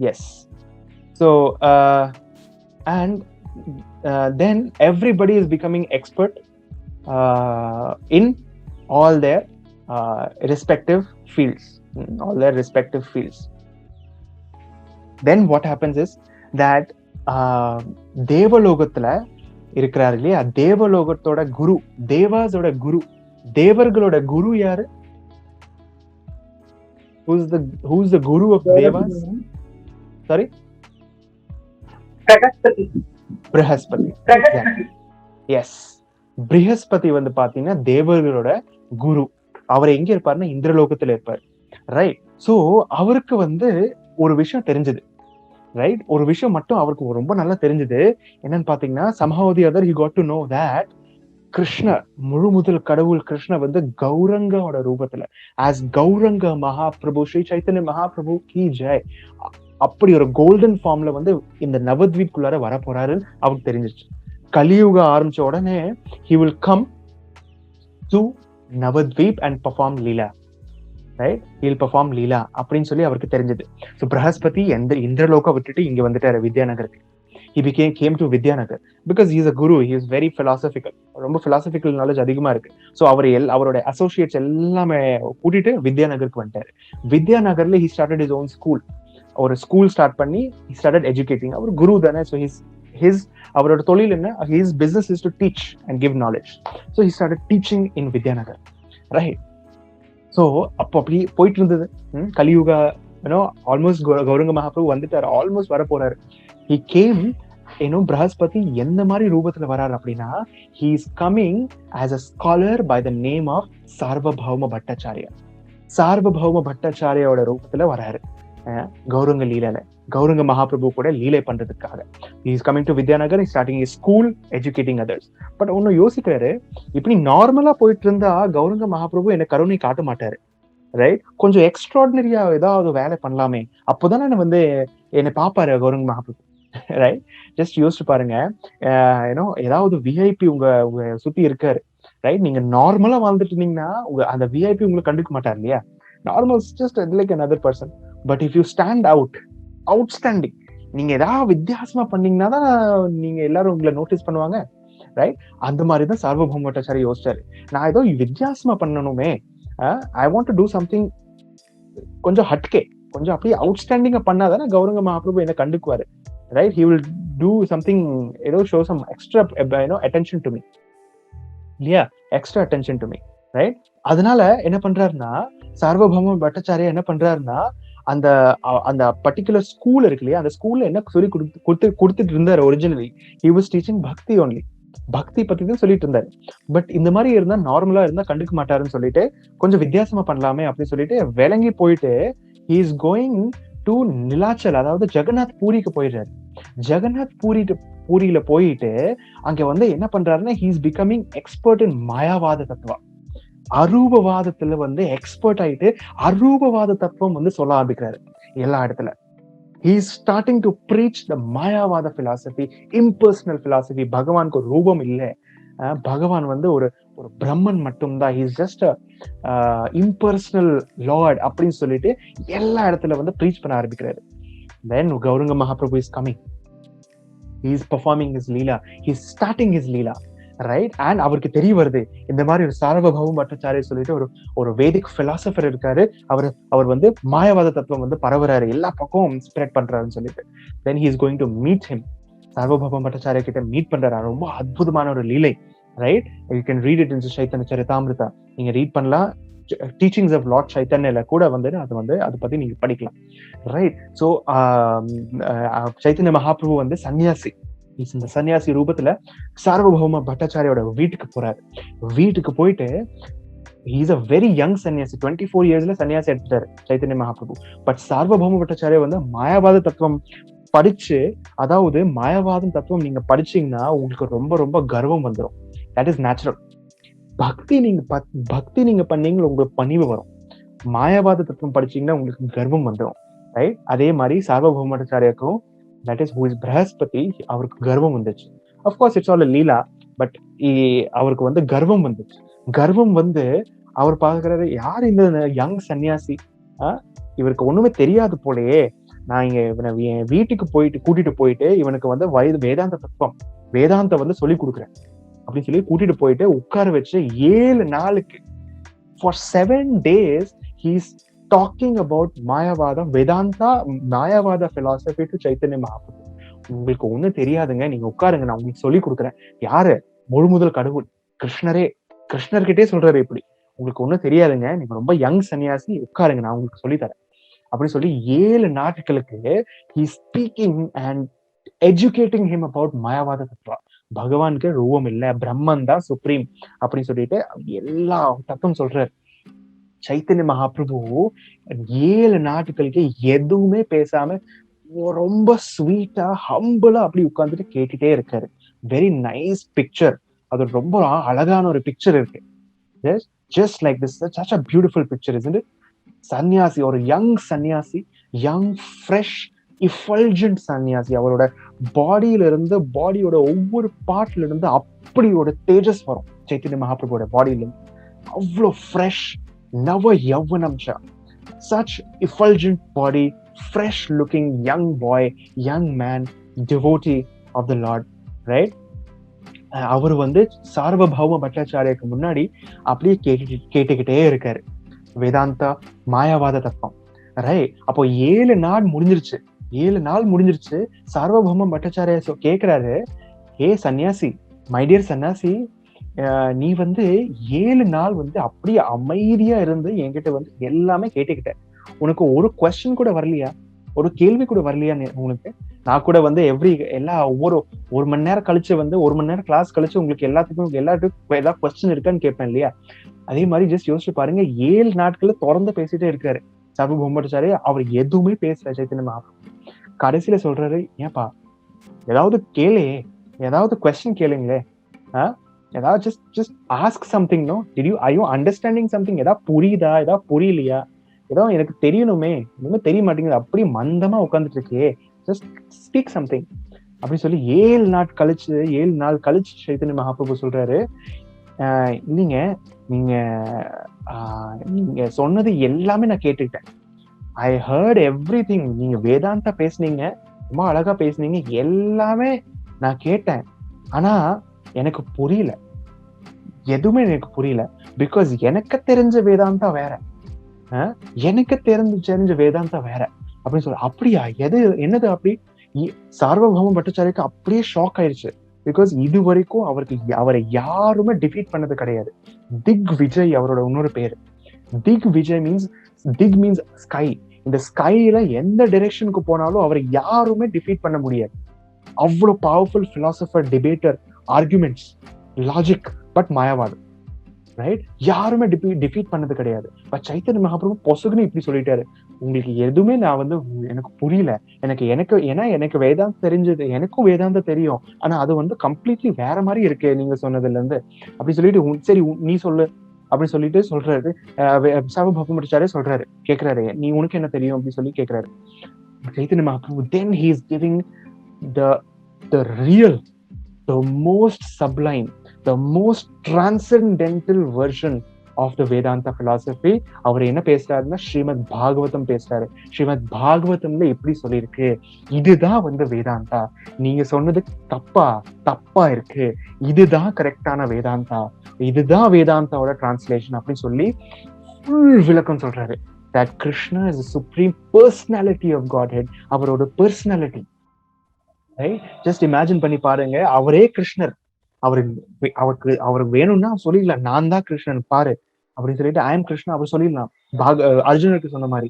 Yes. So and then everybody is becoming expert in all their respective fields. Then what happens is that தேவலோகத்துல இருக்கிறாரு இல்லையா, தேவலோகத்தோட குரு, தேவாஸோட குரு, தேவர்களோட குரு யாரு? who's the guru of devas? Sorry, Brihaspati. Yes, Brihaspati வந்து பாத்தீங்கன்னா தேவர்களோட குரு. அவர் எங்க இருப்பாருன்னா இந்திரலோகத்துல இருப்பார், right? So அவருக்கு வந்து ஒரு விஷயம் தெரிஞ்சது, ரைட்? ஒரு விஷயம் மட்டும் அவருக்கு ரொம்ப நல்லா தெரிஞ்சது என்னன்னு பாத்தீங்கன்னா, somehow or the other he got to know that கிருஷ்ணர், முழு முதல் கடவுள் கிருஷ்ணர் வந்து கௌரங்கோட ரூபத்துல, as கௌரங்க மகாபிரபு, ஸ்ரீ சைத்தன்ய மகாபிரபு கி ஜெய், அப்படி ஒரு கோல்டன் ஃபார்ம்ல வந்து இந்த நவத்வீப்குள்ளார வர போறாருன்னு அவருக்கு தெரிஞ்சிருச்சு. கலியுக ஆரம்பிச்ச உடனே he will come to நவத்வீப் and perform Leela, right? he'll perform லீலா அப்படின்னு சொல்லி அவருக்கு தெரிஞ்சது. ஸோ பிரகஸ்பதி இந்திரலோக விட்டுட்டு இங்க வந்துட்டாரு வித்யாநகருக்கு. he came to Vidyanagar because he is a guru, he is very philosophical, ரொம்ப philosophical knowledge அதிகமா இருக்கு. ஸோ அவரோட அசோசியேட்ஸ் எல்லாமே கூட்டிட்டு வித்யாநகருக்கு வந்துட்டாரு. வித்யாநகர்ல he started his own school, ஒரு ஸ்கூல் ஸ்டார்ட் பண்ணி he started educating. அவர் குரு தானே, ஸோ அவரோட தொழில் என்ன, his business is to teach and give knowledge. So he started teaching in Vidyanagar, right? So அப்போ அப்படி போயிட்டு இருந்தது. கலியுகா ஆல்மோஸ்ட் கௌரங்க மகாபிரபு வந்துட்டாரு, ஆல்மோஸ்ட் வர போறாரு. he came, பிரகஸ்பதி எந்த மாதிரி ரூபத்துல வராரு அப்படின்னா, he is coming as a scholar by the name of சார்வபௌம Bhattacharya. சார்வபௌம பட்டாச்சாரியோட ரூபத்துல வராரு கௌரங்க லீலையில, கௌரங்க மகாபிரபு கூட லீலை பண்றதுக்காக. he is coming to Vidyanagar, he starting his school, educating others. But ஒன்னு யோசிக்கிறாரு, இப்படி நார்மலா போயிட்டு இருந்தா கௌரங்க மகாபிரபு என்ன கருணை காட்ட மாட்டாரு, ரைட்? கொஞ்சம் எக்ஸ்ட்ராடினரியா ஏதாவது வேலை பண்ணலாமே, அப்போதானே வந்து என்னை பாப்பாரு கௌரங்க மகாபிரபு, ரைட்? ஜஸ்ட் யோசிச்சு பாருங்க, ஏதாவது விஐபி உங்க சுத்தி இருக்காரு, ரைட்? நீங்க நார்மலா வாழ்ந்துட்டு இருந்தீங்கன்னா அந்த விஐபி உங்களை கண்டுக்க மாட்டார் இல்லையா? Normal just like another person. But if you stand out, outstanding, நீங்க ஏதாவது வித்தியாசமா பண்ணீங்கன்னா தான் நீங்க எல்லாரும் உங்களை நோட்டீஸ் பண்ணுவாங்க, ரைட்? அந்த மாதிரிதான் சார்வபௌம பட்டாச்சாரி யோசிச்சாரு. நான் ஏதோ வித்தியாசமா பண்ணணுமே, I want to do something கொஞ்சம் ஹட்கே, கொஞ்சம் அப்படியே அவுட்ஸ்டாண்டிங்கா பண்ணாதானே கௌரங்க மகாபிரபு என்ன கண்டுக்குவாரு, right? He will do something, show some extra attention to me, yeah, extra attention to me, right? அதனால என்ன பண்றாருன்னா, சார்வபௌம பட்டாச்சாரியா என்ன பண்றாருன்னா, அந்த பர்டிகுலர் ஸ்கூல் இருக்கு இல்லையா, அந்த ஸ்கூல்ல என்ன சொல்லி கொடுத்துட்டு இருந்தாரு ஒரிஜினலி, he was teaching பக்தி only, பக்தி பத்தி தான் சொல்லிட்டு இருந்தாரு. பட் இந்த மாதிரி இருந்தா, நார்மலா இருந்தா கண்டுக்க மாட்டாருன்னு சொல்லிட்டு கொஞ்சம் வித்தியாசமா பண்ணலாமே அப்படின்னு சொல்லிட்டு விளங்கி போயிட்டு he is going to நிலாச்சல், அதாவது ஜெகநாத் பூரிக்கு போயிடுறாரு. ஜெகநாத் பூரியில போயிட்டு அங்க வந்து என்ன பண்றாருன்னா, he is becoming expert in மாயாவாத தத்துவம், அரூபவாதத்துல வந்து எக்ஸ்பர்ட் ஆயிட்டு அரூபவாத தத்துவம் வந்து சொல்ல ஆரம்பிக்கிறாரு எல்லா இடத்துல. he is starting to preach the மாயாவாத philosophy, impersonal philosophy. பகவானுக்கு ஒரு ரூபம் இல்லை, பகவான் வந்து ஒரு பிரம்மன் மட்டும்தான், he is just a impersonal lord அப்படின்னு சொல்லிட்டு எல்லா இடத்துல வந்து ப்ரீச் பண்ண ஆரம்பிக்கிறாரு. then Gauranga Mahaprabhu is coming, he is performing his leela, he is starting his leela, right? and அவருக்கு தெரிய வருது, இந்த மாதிரி ஒரு சார்வபௌம பட்டாச்சாரியா சொல்லிட்டு ஒரு வேதிக் பிலாசபர் இருக்காரு, அவர் வந்து மாயவாத தத்துவம் வந்து பரவுறாரு, எல்லா பக்கமும் ஸ்ப்ரெட் பண்றாருன்னு சொல்லிட்டு. then he is going to meet him, சார்வபௌம Bhattacharya கிட்ட மீட் பண்றாரு. ரொம்ப அற்புதமான ஒரு லீலை, right? you can read it in Chaitanya Charitamrita, நீங்க ரீட் பண்ணலாம். டீச்சிங்ஸ் ஆஃப் லார்ட் சைத்தன்யல கூட வந்து அதை பத்தி நீங்க படிக்கலாம், ரைட்? ஸோ சைத்தன்ய மகாபிரபு வந்து சன்னியாசி, இந்த சன்னியாசி ரூபத்துல சார்வபௌம பட்டாச்சாரியோட வீட்டுக்கு போறாரு. வீட்டுக்கு போயிட்டு he is a very young சன்னியாசி, 24 yearsல சன்னியாசி எடுத்துட்டாரு சைத்தன்ய மகாபிரபு. பட் சார்வபௌம பட்டாச்சாரியா வந்து மாயாவாத தத்துவம் படிச்சு, அதாவது மாயாவாதம் தத்துவம் நீங்க படிச்சீங்கன்னா உங்களுக்கு ரொம்ப ரொம்ப கர்வம் வந்துடும், தட் இஸ் நேச்சுரல். பக்தி நீங்க பண்ணீங்கன்னா உங்களுக்கு பணிவு வரும், மாயாவாத தத்துவம் படிச்சீங்கன்னா உங்களுக்கு கர்வம் வந்துடும், ரைட்? அதே மாதிரி சார்வபௌம பட்டாச்சாரியாக்கும், that is who is Brihaspati, அவருக்கு கர்வம் வந்துச்சு. of course it's all a Leela, but அவருக்கு வந்து கர்வம் வந்துச்சு. கர்வம் வந்து அவர் பாக்குறாரு, யார் இந்த யங் சன்னியாசி, இவருக்கு ஒண்ணுமே தெரியாது போலயே, நான் இங்க என் வீட்டுக்கு கூட்டிட்டு போயிட்டு இவனுக்கு வந்து வேதாந்த தத்துவம், வேதாந்த வந்து சொல்லி கொடுக்குறேன் அப்படின்னு சொல்லி கூட்டிட்டு போயிட்டு உட்கார வச்சு 7 நாளுக்கு for 7 days he is talking about மாயாவாதம், Vedanta, மாயாவாத philosophy to Chaitanya Mahaprabhu. உங்களுக்கு ஒண்ணும் தெரியாதுங்க, நீங்க உட்காருங்க, நான் உங்களுக்கு சொல்லி கொடுக்குறேன். யாரு? முழு முதல் கடவுள் கிருஷ்ணர்கிட்டே சொல்றாரு, இப்படி உங்களுக்கு ஒண்ணும் தெரியாதுங்க, நீங்க ரொம்ப யங் சன்னியாசி, உட்காருங்க, நான் உங்களுக்கு சொல்லி தரேன் அப்படின்னு சொல்லி 7 நாட்களுக்கு he is speaking and educating him about மாயாவாத தத்துவம். பகவானுக்கு ரூபம் இல்ல, பிரம்மன் தான் சுப்ரீம் அப்படின்னு சொல்லிட்டு எல்லா தத்துவம் சொல்றாரு. சைத்தன்ய மகாபிரபு 7 நாட்களுக்கு எதுவுமே பேசாம ரொம்ப ஸ்வீட்டா ஹம்பிளா அப்படி உட்கார்ந்துட்டு கேட்டுட்டே இருக்காரு. Very nice picture. அது ரொம்ப அழகான ஒரு பிக்சர் இருக்கு. Just like this, such a beautiful picture, isn't it? சன்னியாசி, ஒரு யங் சன்னியாசி, யங் ஃப்ரெஷ் இஃபல்ஜென்ட் சன்னியாசி. அவரோட பாடியில இருந்து, பாடியோட ஒவ்வொரு பார்ட்ல இருந்து அப்படி ஒரு தேஜஸ் வரும் சைத்தன்ய மகாபிரபுவோட பாடியில இருந்து. அவ்வளோ ஃப்ரெஷ், நவ யௌவனம். Such effulgent body, fresh looking young boy, young man, devotee of the Lord, right? அவர் வந்து சார்வபௌம பட்டாச்சாரியருக்கு முன்னாடி அப்படியே கேட்டுக்கிட்டே இருக்காரு வேதாந்தா மாயாவாத தத்துவம், ரைட்? அப்போ 7 நாள் முடிஞ்சிருச்சு. சார்வபௌம பட்டாச்சாரிய கேக்குறாரு, ஏ சன்னியாசி, மை டியர் சன்னியாசி, நீ வந்து 7 நாள் வந்து அப்படியே அமைதியா இருந்து என்கிட்ட வந்து எல்லாமே கேட்டுக்கிட்ட. உனக்கு ஒரு கொஸ்டின் கூட வரலையா? ஒரு கேள்வி கூட வரலையா உனக்கு? நான் கூட வந்து ஒவ்வொரு 1 மணி நேரம் கழிச்சு வந்து 1 மணி நேரம் கிளாஸ் கழிச்சு உங்களுக்கு எல்லாத்துக்கும் ஏதாவது கொஸ்டின் இருக்கான்னு கேட்பேன் இல்லையா? அதே மாதிரி ஜஸ்ட் யோசிச்சு பாருங்க, 7 நாட்கள்ல தொடர்ந்து பேசிட்டே இருக்காரு சார்வபௌம பட்டாச்சாரிய. அவர் எதுவுமே பேசல சைத்தன்ய மகாபிரபு. கடைசியில சொல்றாரு, ஏன்பா ஏதாவது ஏதாவது கொஸ்டின் கேளுங்களே, ஏதாவது just ask something, no? Are you understanding something? ஏதாவது புரியுதா, ஏதாவது புரியலையா, ஏதோ எனக்கு தெரியணுமே, இன்னும் தெரிய மாட்டேங்குது, அப்படியே மந்தமா உட்காந்துட்டு இருக்கே, ஜஸ்ட் ஸ்பீக் சம்திங் அப்படின்னு சொல்லி 7 நாள் கழிச்சு சைத்தன்ய மகாபிரபு சொல்றாரு, இல்லைங்க, நீங்க சொன்னது எல்லாமே நான் கேட்டுக்கிட்டேன். I heard everything. நீங்க வேதாந்தா பேசுனீங்க, ரொம்ப அழகா பேசுனீங்க, எல்லாமே நான் கேட்டேன். ஆனா எனக்கு புரியல, எதுவுமே எனக்கு புரியல. பிகாஸ் எனக்கு தெரிஞ்ச வேதாந்தா வேற, எனக்கு தெரிஞ்ச வேதாந்தா வேற அப்படின்னு சொல்ல. அப்படியா? என்னது அப்படி? சார்வபௌம பட்டாச்சாரிக்கு அப்படியே ஷாக் ஆயிடுச்சு. பிகாஸ் இது வரைக்கும் அவரை யாருமே டிஃபீட் பண்ணது கிடையாது. திக் விஜய் அவரோட இன்னொரு பேரு. திக் மீன்ஸ் ஸ்கை. இந்த ஸ்கைல எந்த டைரக்ஷனுக்கு போனாலும் அவரை யாருமே டிஃபீட் பண்ண முடியாது. அவ்வளவு powerful philosopher, debater, arguments, logic, but மாயாவாதம், ரைட்? யாருமே டிஃபீட் பண்ணது கிடையாது. பட் சைத்தன்ய மகாபிரபு பொசுகுன்னு இப்படி சொல்லிட்டாரு, உங்களுக்கு எதுவுமே நான் வந்து எனக்கு புரியல, எனக்கு வேதாந்தம் தெரிஞ்சது, எனக்கும் வேதாந்தம் தெரியும், ஆனா அது வந்து கம்ப்ளீட்லி வேற மாதிரி இருக்கு நீங்க சொன்னதுல இருந்து அப்படி சொல்லிட்டு, சரி நீ சொல்லு அப்படின்னு சொல்லிட்டு சொல்றாரு. சார்வபௌம பட்டாச்சாரிய சொல்றாரு, கேக்குறாரு, நீ உனக்கு என்ன தெரியும் அப்படின்னு சொல்லி கேக்குறாரு Chaitanya Mahaprabhu. Then he is giving the real, the most sublime, the most transcendental version of the Vedanta philosophy. அவர் என்ன பேசுறாருன்னா ஸ்ரீமத் பாகவதம் பேசுறாரு. ஸ்ரீமத் பாகவதம்ல எப்படி சொல்லியிருக்கு, இதுதான் வந்து வேதாந்தா, நீங்க சொன்னது தப்பா இருக்கு, இதுதான் கரெக்டான வேதாந்தா, இதுதான் வேதாந்தாவோட டிரான்ஸ்லேஷன் அப்படின்னு சொல்லி ஃபுல் விளக்கம் சொல்றாரு. That Krishna is the supreme personality of Godhead. அவரோட பர்சனாலிட்டி, ஜஸ்ட் இமேஜின் பண்ணி பாருங்க, அவரே கிருஷ்ணர். அவருக்கு வேணும்னா சொல்லிடலாம், நான் தான் கிருஷ்ணன் பாரு அப்படின்னு சொல்லிட்டு, ஐ எம் கிருஷ்ணா அவர் சொல்லிடலாம். அர்ஜுனருக்கு சொன்ன மாதிரி,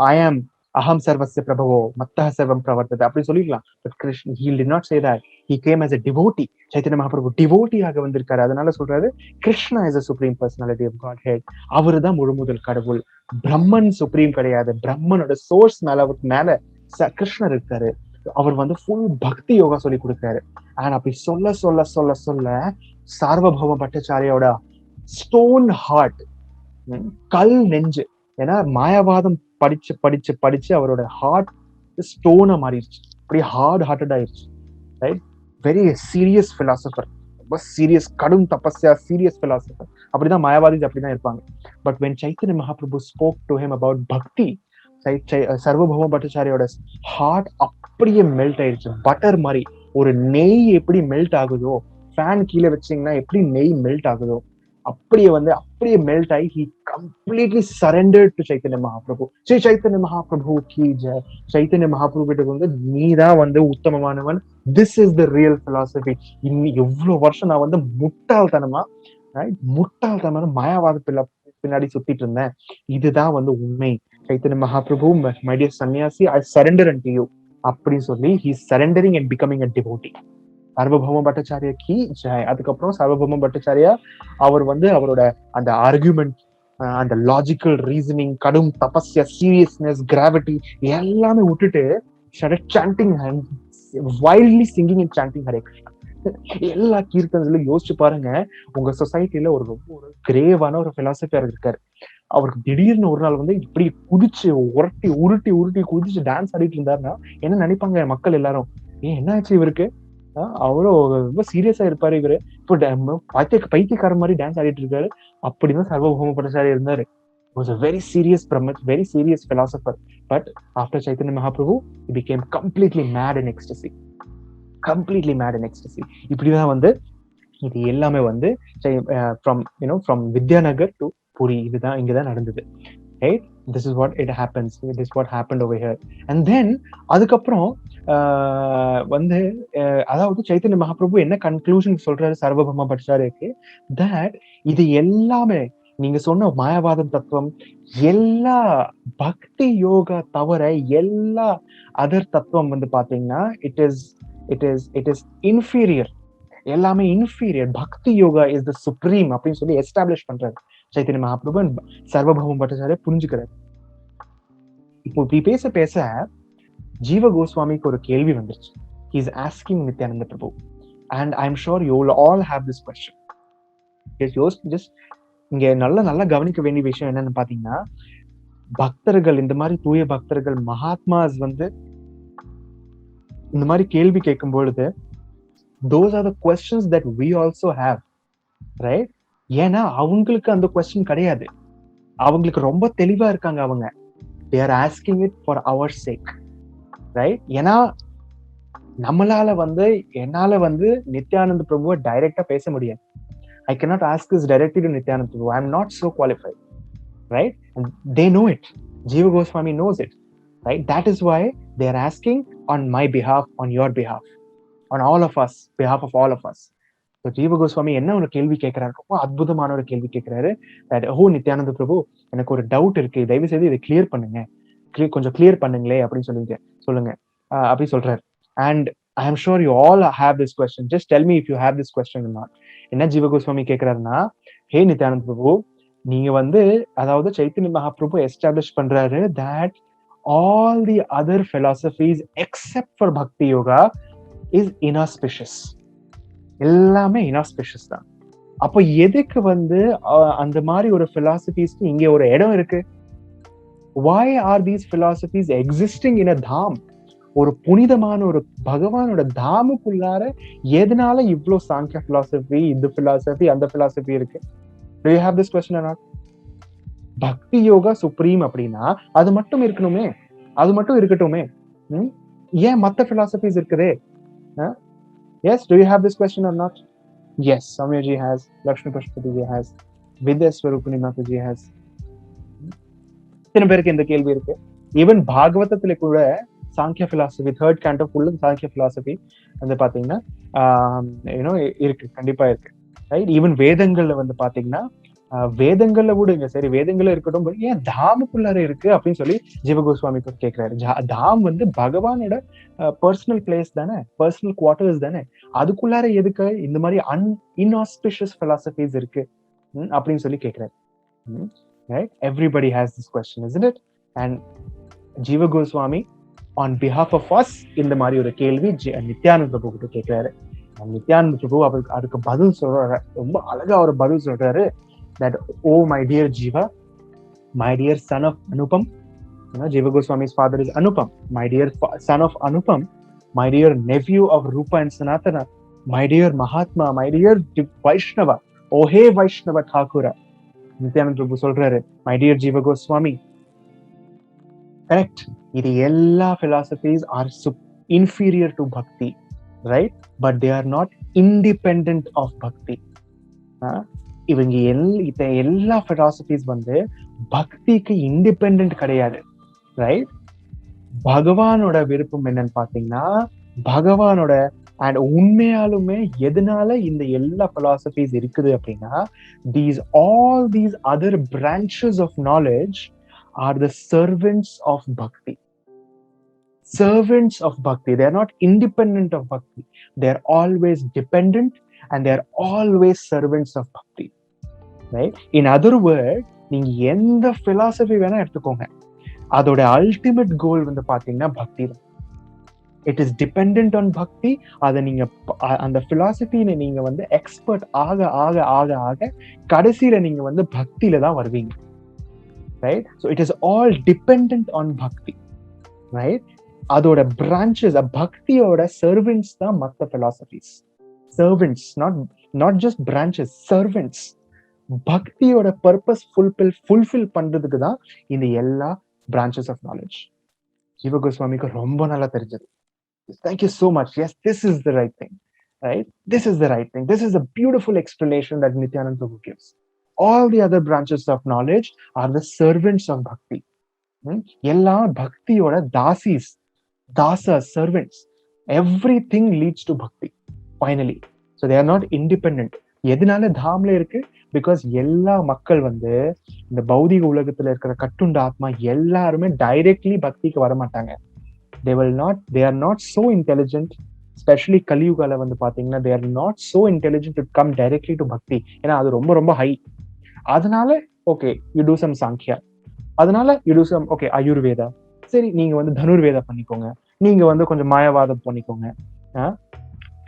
ஐ ஆம் அஹம் சர்வஸ்ய பிரபவோ மத்தஹ சர்வம் பிரவர்த்ததே அப்படி சொல்லிடலாம். But Krishna, he did not say that. He came as a devotee. Chaitanya Mahaprabhu டிவோட்டியாக வந்திருக்காரு. அதனால சொல்றாரு, Krishna is a supreme personality of Godhead. அவரு தான் முழுமுதல் கடவுள். பிரம்மன் சுப்ரீம் கிடையாது. பிரம்மனோட சோர்ஸ் அவருக்கு மேல கிருஷ்ணர் இருக்காரு. அவர் வந்து ஃபுல் பக்தி யோகா சொல்லி கொடுக்காரு. அண்ட் அப்படி சொல்ல சொல்ல சொல்ல சொல்ல சார்வபௌம பட்டாச்சாரியோட ஸ்டோன் ஹார்ட், கல் நெஞ்சு, ஏன்னா மாயாவாதம் படிச்சு அவரோட ஹார்ட் ஸ்டோனா மாறிடுச்சு, அப்படியே ஹார்ட்டட் ஆயிடுச்சு, ரைட்? வெரி சீரியஸ் பிலாசபர், ரொம்ப சீரியஸ், கடும் தபஸ்யா, சீரியஸ் பிலாசபர். அப்படிதான் மாயாவாதி அப்படிதான் இருப்பாங்க. But when Chaitanya Mahaprabhu spoke to him about bhakti, Sarvabhauma பட்டாச்சாரியோட ஹார்ட் அப்படியே மெல்ட் ஆயிடுச்சு. பட்டர் மாதிரி, ஒரு நெய் எப்படி மெல்ட் ஆகுதோ, ஃபேன் கீழே வச்சீங்கன்னா எப்படி நெய் மெல்ட் ஆகுதோ, அப்படியே மெல்ட் ஆகி he completely surrendered to Chaitanya Mahaprabhu. Sri Chaitanya Mahaprabhu கி ஜெய். சைத்தன்ய மகாபிரபு கிட்ட வந்து, நீதான் வந்து உத்தமமானவன், this is the real philosophy. எவ்வளவு வருஷம் நான் வந்து முட்டாள்தனமா மாயாவாத பின்னாடி சுத்திட்டு இருந்தேன், இதுதான் வந்து உண்மை. சைத்தன்ய மகாபிரபு, மை டியர் சன்னியாசி, ஐ சரண்டர் unto you அப்படின்னு சொல்லி he is surrendering and becoming a devotee. சார்வபௌம Bhattacharya கி ஜெய். அதுக்கப்புறம் சார்வபௌம பட்டாச்சாரியா அவர் வந்து அவரோட அந்த ஆர்குமெண்ட், அந்த லாஜிக்கல் ரீசனிங், கடும் தபஸ்யா, சீரியஸ்னஸ், கிராவிட்டி எல்லாமே விட்டுட்டு started chanting and wildly singing and chanting Hare Krishna. எல்லா கீர்த்தனைகளும் யோசிச்சு பாருங்க. உங்க சொசைட்டில ஒரு ரொம்ப ஒரு கிரேவான ஒரு பிலாசபியர் இருக்காரு. அவருக்கு திடீர்னு ஒரு நாள் வந்து இப்படி குதிச்சு உருட்டி உருட்டி உருட்டி குதிச்சு டான்ஸ் ஆடிட்டு இருந்தாருன்னா என்ன நினைப்பாங்க மக்கள் எல்லாரும்? என்ன ஆச்சு இவருக்கு? அவரும் ரொம்ப சீரியஸா இருப்பாரு இவரு. இப்போ பைத்தியக்கார மாதிரி டான்ஸ் ஆடிட்டு இருக்காரு. அப்படிதான் சர்வபௌம பட்டாச்சாரி இருந்தாரு. Was a very serious Brahmin, very serious philosopher. But after Chaitanya Mahaprabhu, he became completely mad in ecstasy. Completely mad in ecstasy. இப்படிதான் வந்து இது எல்லாமே வந்து from Vidyanagar to Puri, இதுதான் இங்கதான் நடந்தது. Right? This is what it happens. This is what happened over here. And then அதுக்கப்புறம் வந்து அதாவது சைத்தன்ய மகாபிரபு என்ன கன்க்ளூஷன் சொல்றாரு சர்வபௌம பட்டாச்சாரிக்கு, that இது எல்லாமே நீங்க சொன்ன மாயாவாதம் தத்துவம் எல்லா பக்தி யோகா தவிர எல்லா அதர் தத்துவம் வந்து பாத்தீங்கன்னா இட் இஸ் இன்ஃபீரியர். எல்லாமே இன்ஃபீரியர். பக்தி யோகா இஸ் த சுப்ரீம் அப்படின்னு சொல்லி எஸ்டாப்ளிஷ் பண்றாரு சைத்தன்ய மகாபிரபு. சர்வபௌம பட்டாச்சாரிய புரிஞ்சுக்கிறாரு. இப்போ இப்படி பேச பேச ஜீவ கோஸ்வாமிக்கு ஒரு கேள்வி வந்துருச்சு. He is asking Nityananda Prabhu, and I'm sure you will all have this question. Just இங்க நல்லா கவனிக்க வேண்டிய விஷயம் என்னன்னு பாத்தீங்கன்னா, பக்தர்கள் இந்த மாதிரி தூய பக்தர்கள் மகாத்மாஸ் வந்து இந்த மாதிரி கேள்வி கேட்கும் பொழுது those are the questions that we also have, right? ஏன்னா அவங்களுக்கு அந்த கொஸ்டின் கிடையாது. அவங்களுக்கு ரொம்ப தெளிவா இருக்காங்க. அவங்க they are asking it for our sake, right? ஏன்னா என்னால வந்து நித்யானந்த பிரபுவை டைரக்டா பேச முடியாது. I cannot ask this directly to Nityananda Prabhu. I am not so qualified, right? And they know it. Jiva Goswami knows it, right? That is why they are asking on my behalf, on your behalf, on all of us, behalf of all of us. So Jiva Goswami என்ன ஒரு கேள்வி கேட்கிறாரு, ரொம்ப அற்புதமான ஒரு கேள்வி கேட்கிறாரு. that Nityananda பிரபு எனக்கு ஒரு டவுட் இருக்கு, தயவு செய்து இதை கிளியர் பண்ணுங்க, கொஞ்சம் கிளியர் பண்ணுங்களே அப்படின்னு சொல்லுங்க அப்படி சொல்றாரு. And I am sure you all have this question. Just tell me if you have this question or not. என்ன ஜீவ கோஸ்வாமி கேட்கிறாருன்னா, ஹே நித்யானந்த பிரபு, நீங்க வந்து அதாவது சைத்தன்ய மகாபிரபு எஸ்டாப்ளிஷ் பண்றாரு that all the other philosophies except for bhakti yoga is inauspicious. எல்லாமே inauspicious தான். அப்போ எதுக்கு வந்து அந்த மாதிரி ஒரு philosophiesக்கு இங்க ஒரு இடம் இருக்கு? Why are these philosophies existing in a dham? ஒரு புனிதமான ஒரு பகவானோட தாமுக்குள்ளார எதனால இவ்வளவு சாங்கிய பிலாசபி, இந்த பிலாசபி, அந்த பிலாசபி இருக்கு? Do you have this question or not? பக்தி யோகா சுப்ரீம் அப்படின்னா அது மட்டும் இருக்கணுமே, அது மட்டும் இருக்கட்டுமே. ஏன் மத்த பிலாசபிஸ் இருக்குதே? Yes, do you have this question or not? Yes, Samyaji has, Lakshmi Pashupati has, Vidya Swarupini Mataji has. இத்தனை பேருக்கு இந்த கேள்வி இருக்கு. ஈவன் பாகவதத்துல கூட சாங்கிய பிலாசபி, தேர்ட் கேண்டோ ஃபுல்லா சாங்கிய பிலாசபி வந்து பாத்தீங்கன்னா இருக்கு, கண்டிப்பா இருக்கு, ரைட்? ஈவன் வேதங்கள்ல வந்து பாத்தீங்கன்னா வேதங்கள்ல விடுங்க, சரி வேதங்கள்ல இருக்கட்டும், ஏன் தாமுக்குள்ளார இருக்கு அப்படின்னு சொல்லி ஜீவ கோஸ்வாமி கேட்கிறாரு. தாம் வந்து பகவானோட பர்சனல் பிளேஸ் தானே, பர்சனல் குவார்டர்ஸ் தானே, அதுக்குள்ளார எதுக்கு இந்த மாதிரி இன்ஆஸ்பிஷியஸ் பிலாசபிஸ் இருக்கு அப்படின்னு சொல்லி கேட்கிறாரு. Right? Everybody has this question, isn't it? And Jiva Goswami on behalf of us இந்த மாதிரி ஒரு கேள்வி நித்யானந்த பிரபு கிட்ட கேட்கிறாரு. நித்யானந்த பிரபு அதுக்கு பதில் சொல்றாரு, ரொம்ப அழகா ஒரு பதில் சொல்றாரு. that oh my dear Jiva, my dear son of Anupam, Jiva Goswami's father is Anupam, my dear son of Anupam, my dear nephew of Rupa and Sanatana, my dear Mahatma, my dear Vaishnava, oh hey Vaishnava Thakura. Nityananda பிரபு சொல்றாரு, my dear Jiva Goswami, correct, இது எல்லா philosophies are inferior to bhakti, right? But they are not independent of bhakti. இவங்க எல்லா philosophies வந்து பக்திக்கு independent கிடையாது, right? பகவானோட விருப்பம் என்னன்னு பாத்தீங்கன்னா, பகவானோட அண்ட் உண்மையாலுமே எதனால இந்த எல்லா philosophies இருக்குது அப்படின்னா, all these other branches of knowledge are the servants of bhakti. Servants of bhakti. They are not independent of bhakti. They are always dependent and they are always servants of bhakti. Right? In other words, நீங்க எந்த philosophy வேணா எடுத்துக்கோங்க, அதோட ultimate goal வந்து பாத்தீங்கன்னா பக்தி தான். It is depend on பக்தி. அதை நீங்க அந்த பிலாசபியை நீங்க வந்து எக்ஸ்பர்ட் ஆக ஆக ஆக ஆக கடைசியில நீங்க வந்து பக்தியில தான் வருவீங்க. Right? So it is all depend on பக்தி. ரைட்? அதோட பிரான்ச்சஸ், பக்தியோட சர்வெண்ட்ஸ் தான் மற்ற philosophies. Servants, not just branches, servants. பக்தியோட பர்பஸ் ஃபுல்ஃபில் பண்றதுக்கு தான் இந்த எல்லா பிரான்ச்சஸ் ஆஃப் நாலேஜ். ஜீவ கோஸ்வாமிக்கு ரொம்ப நல்லா தெரிஞ்சது. Thank you so much. Yes, this is the right thing. Right? This is the right thing. This is a beautiful explanation that Nityananda Prabhu gives. All the other branches of knowledge are the servants of bhakti. Ella bhakti oda dasis, dasas, servants. Everything leads to bhakti finally. So they are not independent. எதனால தாம்ல இருக்கு? Because எல்லா மக்கள் வந்து இந்த பௌதிக உலகத்துல இருக்கிற கட்டுண்ட ஆத்மா எல்லாருமே டைரக்ட்லி பக்திக்கு வர மாட்டாங்க. They are not so intelligent, especially கலியுகால வந்து பாத்தீங்கன்னா they are not so intelligent to come directly to bhakti. ஏன்னா அது ரொம்ப ரொம்ப ஹை. அதனால okay you do some Sankhya, அதனால you do some okay Ayurveda. சரி, நீங்க வந்து தனுர்வேதா பண்ணிக்கோங்க, நீங்க வந்து கொஞ்சம் மாயவாதம் பண்ணிக்கோங்க,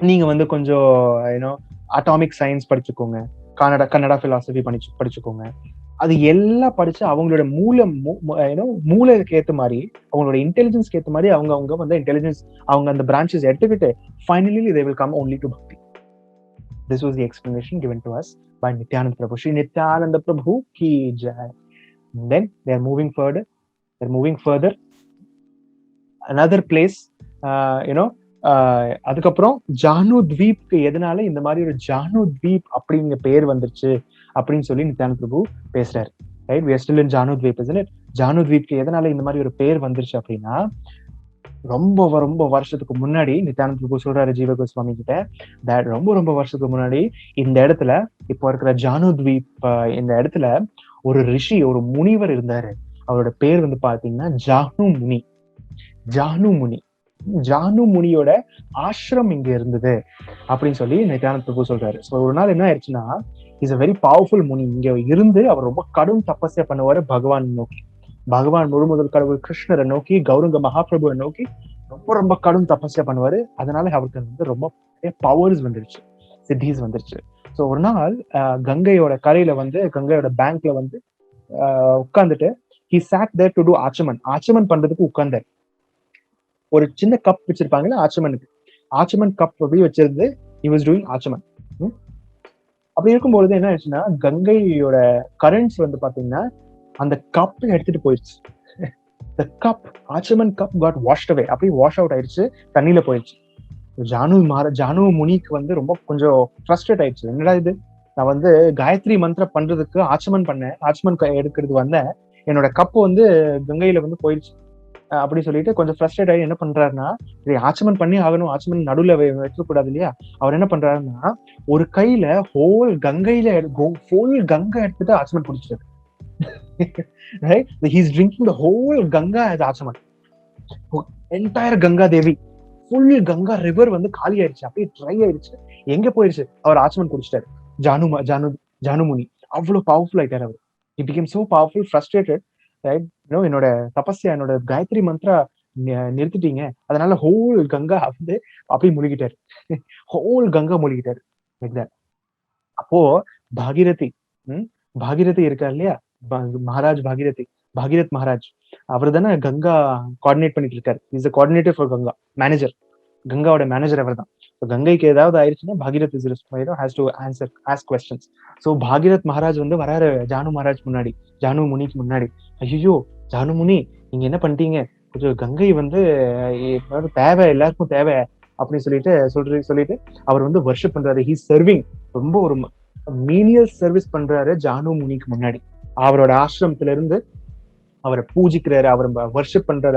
நீங்க வந்து கொஞ்சம் யூனோ அட்டாமிக் சயின்ஸ் படிச்சுக்கோங்க, கன்னடா பிலாசபி படிச்சுக்கோங்க. அது எல்லாம் படிச்சு அவங்களோட மூளைக்கு ஏற்ற மாதிரி, அவங்களோட இன்டெலிஜென்ஸ்க்கு ஏற்ற மாதிரி அவங்க வந்து இன்டெலிஜென்ஸ் அவங்க அந்த பிரான்ச்சஸ் எடுத்துக்கிட்டு finally they will come only to bhakti. This was the explanation given to us by Nityananda Prabhu. Shri Nityananda Prabhu ki jai. Then they are moving further. Another place, அதுக்கப்புறம் ஜானு த்வீப்க்கு எதனால இந்த மாதிரி ஒரு ஜானு த்வீப் அப்படிங்கிற பேர் வந்துருச்சு அப்படின்னு சொல்லி நித்யானந்த பிரபு பேசுறாரு. Right? we are still in Jahnu dwip, isn't it? Jahnu த்வீப்க்கு எதனால இந்த மாதிரி ஒரு பேர் வந்துருச்சு அப்படின்னா, ரொம்ப வருஷத்துக்கு முன்னாடி நித்யானந்த பிரபு சொல்றாரு ஜீவ கோஸ்வாமி கிட்ட, தட் ரொம்ப வருஷத்துக்கு முன்னாடி இந்த இடத்துல, இப்போ இருக்கிற ஜானு த்வீப் இந்த இடத்துல ஒரு ரிஷி, ஒரு முனிவர் இருந்தாரு. அவரோட பேர் வந்து பாத்தீங்கன்னா ஜானு முனியோட ஆசிரம் இங்க இருந்தது அப்படின்னு சொல்லி நித்யானந்த பிரபு சொல்றாரு. ஸோ ஒரு நாள் என்ன ஆயிடுச்சுன்னா, இஸ் அ வெரி பவர்ஃபுல் முனி. இங்க இருந்து அவர் ரொம்ப கடும் தபஸ்யா பண்ணுவாரு பகவான் நோக்கி. பகவான் முழுமுதல் கடவுள் கிருஷ்ணரை நோக்கி, கௌரங்க மகாபிரபுவை நோக்கி ரொம்ப கடும் தபஸ்யா பண்ணுவாரு. அதனால அவருக்கு வந்து ரொம்ப பவர்ஸ் வந்துருச்சு, சித்திஸ் வந்துருச்சு. ஸோ ஒரு நாள் கங்கையோட கரையில வந்து, கங்கையோட பேங்க்ல வந்து உட்கார்ந்துட்டு he sat there to do ஆச்சமன் பண்றதுக்கு உட்கார்ந்தாரு. ஒரு சின்ன கப் வச்சிருப்பாங்கல்ல ஆச்சமன் கப் அப்படி வச்சிருந்து he was doing ஆச்சமன். அப்படி இருக்கும்பொழுது என்ன ஆயிடுச்சுன்னா, கங்கையோட கரண்ட்ஸ் வந்து பாத்தீங்கன்னா அந்த கப் எடுத்துட்டு போயிடுச்சு. the cup, achaman cup got washed away. அப்படியே வாஷ் அவுட் ஆயிடுச்சு, தண்ணியில போயிடுச்சு. ஜானு முனிக்கு வந்து ரொம்ப கொஞ்சம் ஃப்ரஸ்ட்ரேட் ஆயிடுச்சு. என்னடா இது, நான் வந்து காயத்ரி மந்திரம் பண்றதுக்கு ஆச்சமன் எடுக்கிறது வந்தேன், என்னோட கப்பு வந்து கங்கையில வந்து போயிடுச்சு அப்படி சொல்லிட்டு கொஞ்சம் ஃப்ரஸ்ட்ரேட் ஆகி என்ன பண்றாருன்னா, ஆச்சமன் பண்ணி ஆகணும், ஆச்சமன் நடுவுல வைக்க கூடாது இல்லையா. அவர் என்ன பண்றாருன்னா, ஒரு கையில ஹோல் கங்கை எடுத்துட்டு ஆச்சமன் குடிச்சிட்டாரு. Right? He's drinking the whole Ganga as achaman. Entire Ganga Devi, full Ganga river வந்து காலி ஆயிடுச்சு, அப்படியே ட்ரை ஆயிடுச்சு. எங்க போயிடுச்சு? அவர் ஆச்சமன் குடிச்சிட்டாரு. ஜானு முனி அவ்வளவு பவர்ஃபுல் ஆயிட்டாரு அவர். He became so powerful, frustrated. Right? என்னோட தபஸ்யா, என்னோட காயத்ரி மந்திரா நிறுத்திட்டீங்க, அதனால ஹோல் கங்கா வந்து அப்படி முழுகிட்டாரு. ஹோல் கங்கா முழுகிட்டாரு. அப்போ பாகீரதி இருக்கார் இல்லையா, மகாராஜ் பாகீரத் மகாராஜ், அவர் தானே கங்கா கோஆர்டினேட் பண்ணிட்டு இருக்காரு. Is coordinator for Ganga, manager, கங்காவோட மேனேஜர் அவர் தான். கங்கைக்கு ஏதாவது ஆயிடுச்சுன்னா Bhagirath has to ask questions. So Bhagirath Maharaj வந்து வராரு ஜானு முனிக்கு முன்னாடி. ஐயோ ஜானு முனி, நீங்க என்ன பண்ணிட்டீங்க, கொஞ்சம் கங்கை வந்து தேவை, எல்லாருக்கும் தேவை அப்படின்னு சொல்லிட்டு அவர் வந்து வர்ஷிப் பண்றாரு. ஹீ சர்விங், ரொம்ப ஒரு மீனியல் சர்வீஸ் பண்றாரு ஜானு முனிக்கு முன்னாடி. அவரோட ஆசிரமத்துல இருந்து அவரை பூஜிக்கிறாரு, அவர் வர்ஷிப் பண்றாரு,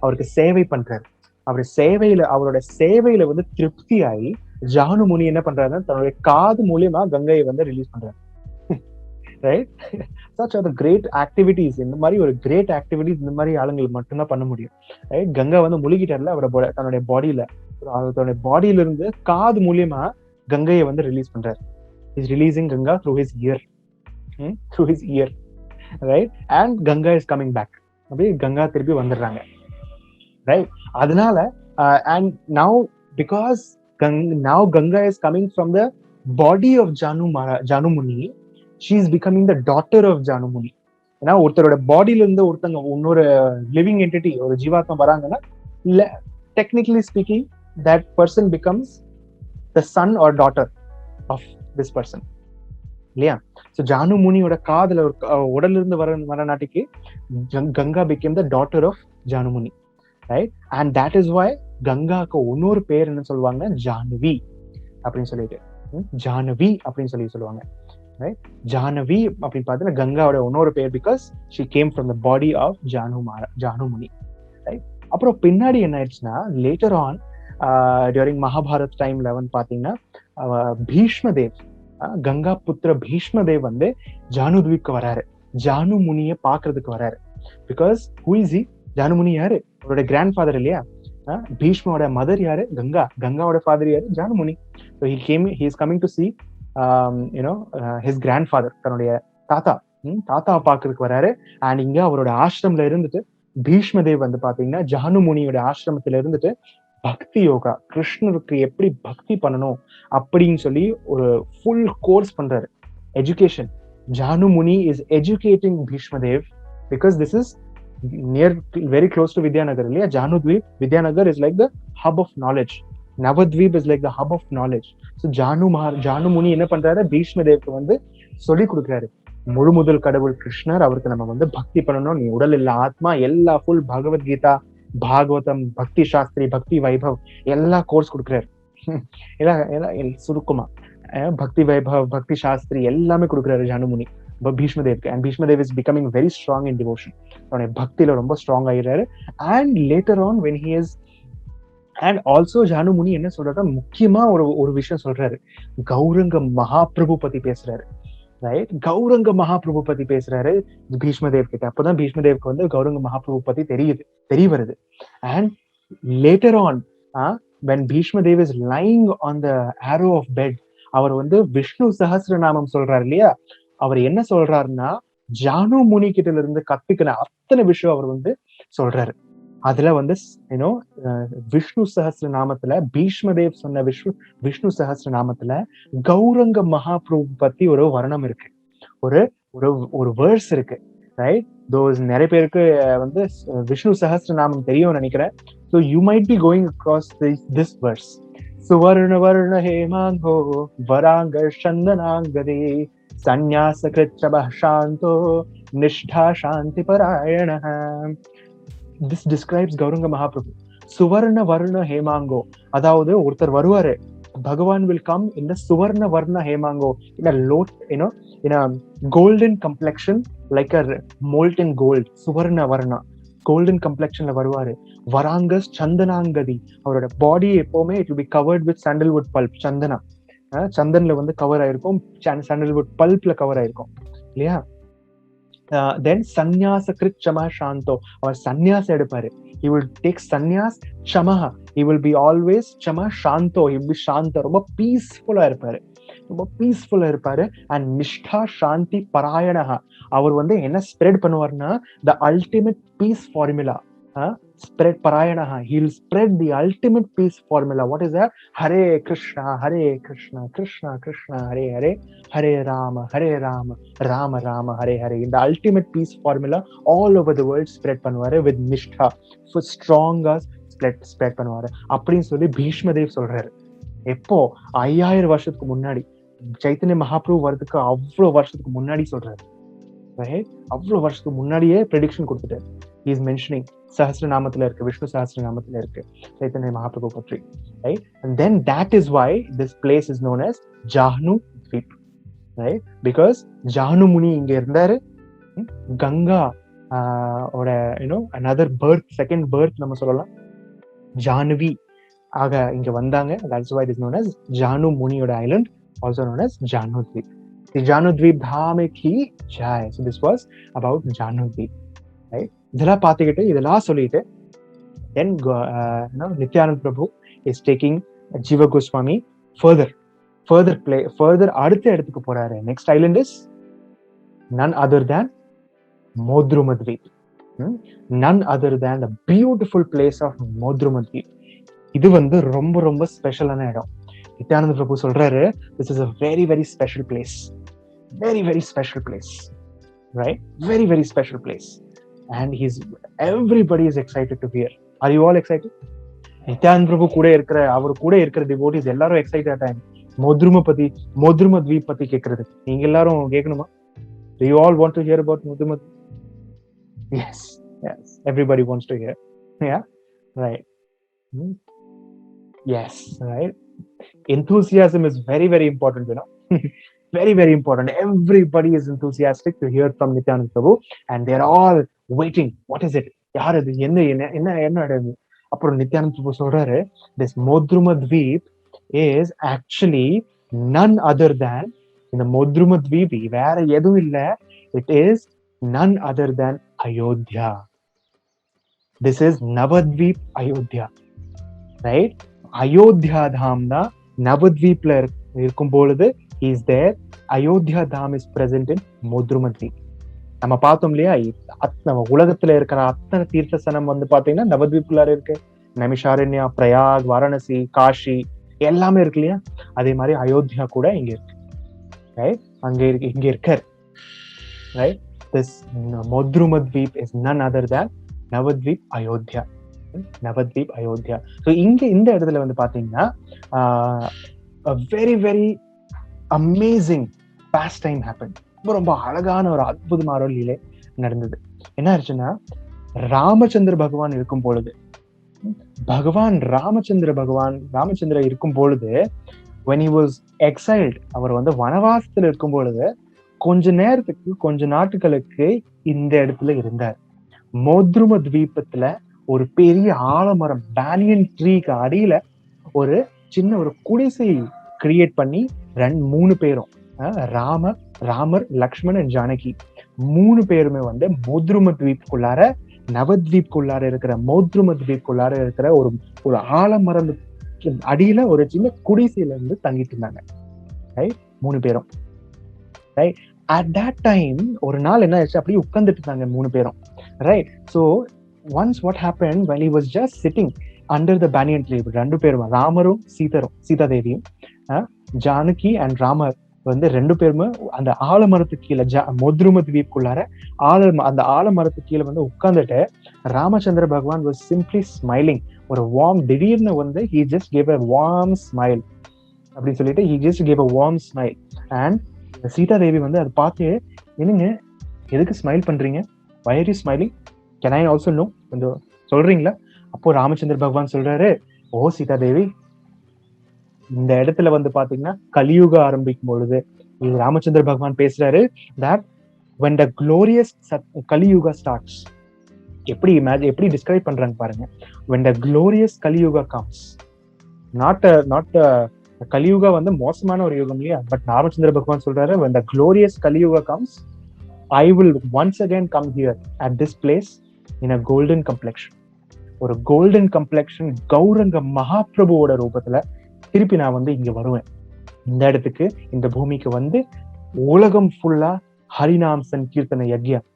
அவருக்கு சேவை பண்றாரு. அவரோட சேவையில வந்து திருப்தி ஆகி ஜானு முனி என்ன பண்றாருன்னா, தன்னுடைய காது மூலியமா கங்கையை வந்து ரிலீஸ் பண்றாரு. Right? such are the great activities. இந்த மாதிரி ஒரு கிரேட் ஆக்டிவிட்டிஸ் இந்த மாதிரி ஆளுங்களுக்கு மட்டும்தான் பண்ண முடியும். ரைட்? கங்கா வந்து முழுகிட்டார்ல தன்னுடைய பாடியில இருந்து காது மூலியமா கங்கையை வந்து ரிலீஸ் பண்றாரு. Is releasing Ganga through his ear. Right? And Ganga is coming back. அப்படியே கங்கா திருப்பி வந்துடுறாங்க. ரைட்? அதனால And now, because now Ganga is coming from the body of Janu Muni, she is becoming the daughter of Janu Muni. ஏன்னா ஒருத்தரோட பாடியில இருந்து ஒருத்தங்க இன்னொரு லிவிங் என்டிட்டி ஒரு ஜீவாத்மா வராங்கன்னா, technically speaking that person becomes the son or daughter of this person, இல்லையா? ஸோ ஜானு முனியோட காதல ஒரு உடல்ல இருந்து வர நாட்டிக்கு Ganga became the daughter of Jahnu Muni, right? And that is why கங்காக்கு இன்னொரு பேர் என்ன சொல்லுவாங்க, ஜானவி அப்படின்னு சொல்லிட்டு, ஜானவி அப்படின்னு சொல்லுவாங்க, ரைட்? ஜானவி அப்படின்னு பார்த்தீங்கன்னா கங்காவோட இன்னொரு பேர், because she came from the body of Jahnu Muni, right? அப்புறம் பின்னாடி என்ன ஆயிடுச்சுன்னா, லேட்டர் ஆன் டியூரிங் மகாபாரத் டைம்ல வந்து பாத்தீங்கன்னா பீஷ்மதேவ், கங்கா புத்திர பீஷ்மதேவ் வந்து ஜானு துவீப்க்கு வராரு, ஜானு முனியை பாக்குறதுக்கு வராரு. Because who is he? Jahnu Muni யாரு? அவரோட கிராண்ட் ஃபாதர் இல்லையா? பீஷ்மோட மதர் யாரு? கங்கா. கங்காவோட ஃபாதர் யாரு? Jahnu Muni. So he is coming to see his grandfather, தன்னுடைய தாத்தாவை பாக்குறதுக்கு வராரு. அண்ட் இங்க அவரோட ஆசிரமத்துல இருந்துட்டு பீஷ்மதேவ் வந்து பாத்தீங்கன்னா ஜானு முனியோட ஆசிரமத்துல இருந்துட்டு பக்தி யோகா, கிருஷ்ணருக்கு எப்படி பக்தி பண்ணணும் அப்படின்னு சொல்லி ஒரு ஃபுல் கோர்ஸ் பண்றாரு, education. Jahnu Muni is educating Bhishmadev, because this is near, very close to Vidyanagar, இல்லையா? Jahnu dwip, Vidyanagar is like the hub of knowledge, Navadwip is like the hub of knowledge. So Jahnu Muni என்ன பண்றாரு, பீஷ்மதேவ்க்கு வந்து சொல்லி கொடுக்குறாரு, முழு முதல் கடவுள் கிருஷ்ணர், அவருக்கு நம்ம வந்து பக்தி பண்ணணும், நீ உடல் இல்ல ஆத்மா, எல்லா ஃபுல் பகவத்கீதா, பாகவதம், பக்தி சாஸ்திரி, பக்தி வைபவ் எல்லா கோர்ஸ் கொடுக்குறாரு. சுருக்கமா பக்தி வைபவ், பக்தி சாஸ்திரி எல்லாமே கொடுக்குறாரு ஜானு முனி பீஷ்மதேவ்க்கு. And Bhishmadev is becoming very strong in devotion, அவனுடைய பக்தியில ரொம்ப ஸ்ட்ராங் ஆயிடுறாரு. And later on when he is, and also Jahnu Muni என்ன சொல்றாரு, முக்கியமா ஒரு விஷயம் சொல்றாரு, கௌரங்க மகாபிரபு பத்தி பேசுறாரு, ரைட்? கௌரங்க மகாபிரபு பத்தி பேசுறாரு பீஷ்மதேவ் கிட்ட. அப்பதான் பீஷ்மதேவ்க்கு வந்து கௌரங்க மகாபிரபு பத்தி தெரிய வருது. And later on when Bhishmadev is lying on the arrow of bed, அவர் வந்து விஷ்ணு சஹஸ்ரநாமம் சொல்றாரு இல்லையா? அவர் என்ன சொல்றாருன்னா, ஜானு முனி கிட்ட இருந்து கத்துக்கின அத்தனை விஷயம் அவர் வந்து சொல்றாரு. அதுல வந்து விஷ்ணு சஹஸ்ர நாமத்துல, பீஷ்மதேவ் சொன்ன விஷ்ணு சஹஸ்ர நாமத்துல கௌரங்க மகாபிரபு பத்தி ஒரு வர்ணம் இருக்கு, ஒரு வேர்ஸ் இருக்கு, ரைட்? தோஸ் நிறைய பேருக்கு வந்து விஷ்ணு சஹஸ்ர நாமம் தெரியும் நினைக்கிறேன். So you might be going across this verse. சுவர்ண வர்ண ஹேமாங்கோ வராங்க சந்தனாங்கதே சந்நியாச கிருச்சப சாந்தோ நிஷ்டா சாந்தி பராயண. This describes Gauranga Mahaprabhu. Suvarna Varna Hemango, அதாவது ஒருத்தர் வருவாரு, பகவான் will come in the Suvarna Varna Hemango, in a golden complexion, like a molten gold. Suvarna Varna, golden complexion ல வருவாரு. வராங்கஸ் சந்தனாங்கதி, அவரோட பாடி எப்பவுமே it will be covered with sandalwood pulp, Santhana, சந்தன்ல வந்து cover ஆயிருக்கும், sandalwood pulpல கவர் ஆயிருக்கும், இல்லையா? Then sannyasa krit chama shanto, அவர் சந்நியாச எடுப்பாரு. He will take sannyas chamaha, he will be always chama shanto, he will be shanta, ரொம்ப பீஸ்ஃபுல்லா இருப்பாரு. அண்ட் நிஷ்டா சாந்தி பராயணஹா, அவர் வந்து என்ன ஸ்ப்ரெட் பண்ணுவார்னா, the ultimate peace formula, spread parayanaha, he will spread the ultimate peace formula. What is that? Hare Krishna Krishna Krishna Hare Hare, Hare Rama Rama Rama Hare Hare. In the ultimate peace formula all over the world spread பண்ணுவாரு with nishtha, for strong spread பண்ணுவாரு அப்படின்னு சொல்லி பீஷ்மதேவ் சொல்றாரு. எப்போ 5000 வருஷத்துக்கு முன்னாடி, சைத்தன்ய மகாபிரபு வரதுக்கு அவ்வளவு வருஷத்துக்கு முன்னாடி சொல்றாரு, அவ்வளவு வருஷத்துக்கு முன்னாடியே ப்ரெடிக்ஷன் கொடுத்துட்டாரு. He is mentioning சஹஸ்ரநாமத்துல இருக்கு, விஷ்ணு சஹஸ்ரநாமத்துல இருக்கு சைத்தன்ய மகாபிரபு பற்றி, right? And then that is why this place is known as Jahnu Dweep, right? Because Jahnu Muni இங்க இருந்தாரு, கங்கா ஓட another birth, second birth நம்ம சொல்லலாம், ஜானவி ஆக இங்க வந்தாங்க. That's why it is known as Jahnu Muniயோட island, also known as Jahnu Dweep. The Jahnu Dweep dhame ki jai. So this was about Jahnu Dweep, right? இதெல்லாம் பார்த்துக்கிட்டு இதெல்லாம் சொல்லிட்டு then Nityanand Prabhu is taking Jiva Goswami further அடுத்த இடத்துக்கு போறாரு. Next island is none other than Modruma Dweep, none other than the beautiful place of Modruma Dweep. இது வந்து ரொம்ப ரொம்ப ஸ்பெஷலான இடம். நித்யானந்த பிரபு சொல்றாரு, this is a very very special place, very very special place, right? Very very special place, and everybody is excited to hear. Are you all excited? Nityananda பிரபு கூட இருக்கிற அவர் கூட இருக்கிற டிவோட்டிஸ் எல்லாரும் எக்ஸைட்டட் ஆயிட்டாங்க மோத்ரும த்வீப் பத்தி கேட்கறது. நீங்க எல்லாரும் கேட்கணுமா? Do you all want to hear about Modruma? Yes, everybody wants to hear. Yeah, right. Yes, right. Enthusiasm is very very important, you know. Very very important. Everybody is enthusiastic to hear from Nityananda Prabhu, and they're all waiting. What is it? யார் அது? என்ன அப்புறம் நித்யானந்த பிரபு சொல்றாரு, this Modruma Dweep is actually none other than, இந்த Modruma Dweep வேற எதுவும் இல்ல, it is none other than Ayodhya. This is Navadweep Ayodhya, right? Ayodhya Dham தான் நவத்வீப்ல இருக்கும் பொழுது is there. Ayodhya Dham is present in Modruma Dweep. நம்ம பார்த்தோம் இல்லையா, நம்ம உலகத்துல இருக்கிற அத்தனை தீர்த்தஸ்தனம் வந்து பாத்தீங்கன்னா நவத்வீப்ல இருக்கு. நைமிஷாரண்யா, பிரயாக், வாரணசி, காஷி எல்லாமே இருக்கு இல்லையா? அதே மாதிரி அயோத்தியா கூட இங்க இருக்கு, ரைட்? இங்க இருக்கார், right? This Modruma Dweep is none other than Navadweep Ayodhya. Navadweep Ayodhya. So இங்க இந்த இடத்துல வந்து பாத்தீங்கன்னா a very very amazing pastime happened. ரொம்ப அழகான ஒரு அற்புதமான ஒரு லீலை நடந்தது. என்ன ஆச்சுன்னா, ராமச்சந்திர பகவான் இருக்கும் பொழுது, ராமச்சந்திர இருக்கும் பொழுது, when he was exiled, அவர் வந்து வனவாசத்துல இருக்கும் பொழுது கொஞ்ச நாட்களுக்கு இந்த இடத்துல இருந்தார். மோத்ரும த்வீபத்துல ஒரு பெரிய ஆலமரம், பேனியன் ட்ரீக்கு அடியில ஒரு சின்ன ஒரு குடிசை கிரியேட் பண்ணி 3 பேரும், ராமர், லக்ஷ்மண் அண்ட் ஜானகி 3 பேருமே வந்து மோத்ரும த்வீப்குள்ளார, நவத்வீப்குள்ளார இருக்கிற மோத்ரும த்வீப்குள்ளார இருக்கிற ஒரு ஆலமரம் அடியில ஒரு சின்ன குடிசையில இருந்து தங்கிட்டு இருந்தாங்க, ரைட்? 3 பேரும், ரைட்? At that time ஒரு நாள் என்ன ஆச்சு, அப்படியே உட்கார்ந்துட்டு இருந்தாங்க 3 பேரும், right? So once what happened, when he was just sitting under the banyan tree, 2 பேரும், ராமரும் சீதா தேவியும், ஜானகி அண்ட் ராமர் வந்து 2 பேருமே அந்த ஆலமரத்துக்கு கீழே, மோத்ரும த்வீப்குள்ளார அந்த ஆலமரத்துக்கு கீழே வந்து உட்கார்ந்துட்டு, ராமச்சந்திர பகவான் was simply smiling. ஒரு வார்ம், திடீர்னு வந்து he just gave a warm smile அப்படின்னு சொல்லிட்டு he just gave a warm smile. And Sita Devi வந்து அதை பார்த்து, என்னங்க எதுக்கு ஸ்மைல் பண்றீங்க? why are you smiling? can I also know? கொஞ்சம் சொல்றீங்களா? அப்போ ராமச்சந்திர பகவான் சொல்றாரு, ஓ சீதா தேவி, இந்த இடத்துல வந்து பாத்தீங்கன்னா கலியுக ஆரம்பிக்கும் பொழுது, இது ராமச்சந்திர பகவான் பேசுறாரு, that when the glorious கலியுக starts, எப்படி டிஸ்கிரைப் பண்றாங்க பாருங்க. when the glorious கலியுக comes, not கலியுக வந்து மோசமான ஒரு யுகம் இல்லையா, பட் ராமச்சந்திர பகவான் சொல்றாரு, when the glorious கலியுக comes, I will once again come here at this place in a golden complexion. ஒரு கோல்டன் கம்ப்ளெக்ஷன் கௌரங்க மகாபிரபுவோட ரூபத்துல திருப்பி நான் வந்து இங்க வருவேன், இந்த இடத்துக்கு, இந்த பூமிக்கு வந்து உலகம் ஃபுல்லா ஹரிநாம் சங்கீர்த்தன யக்ஞம்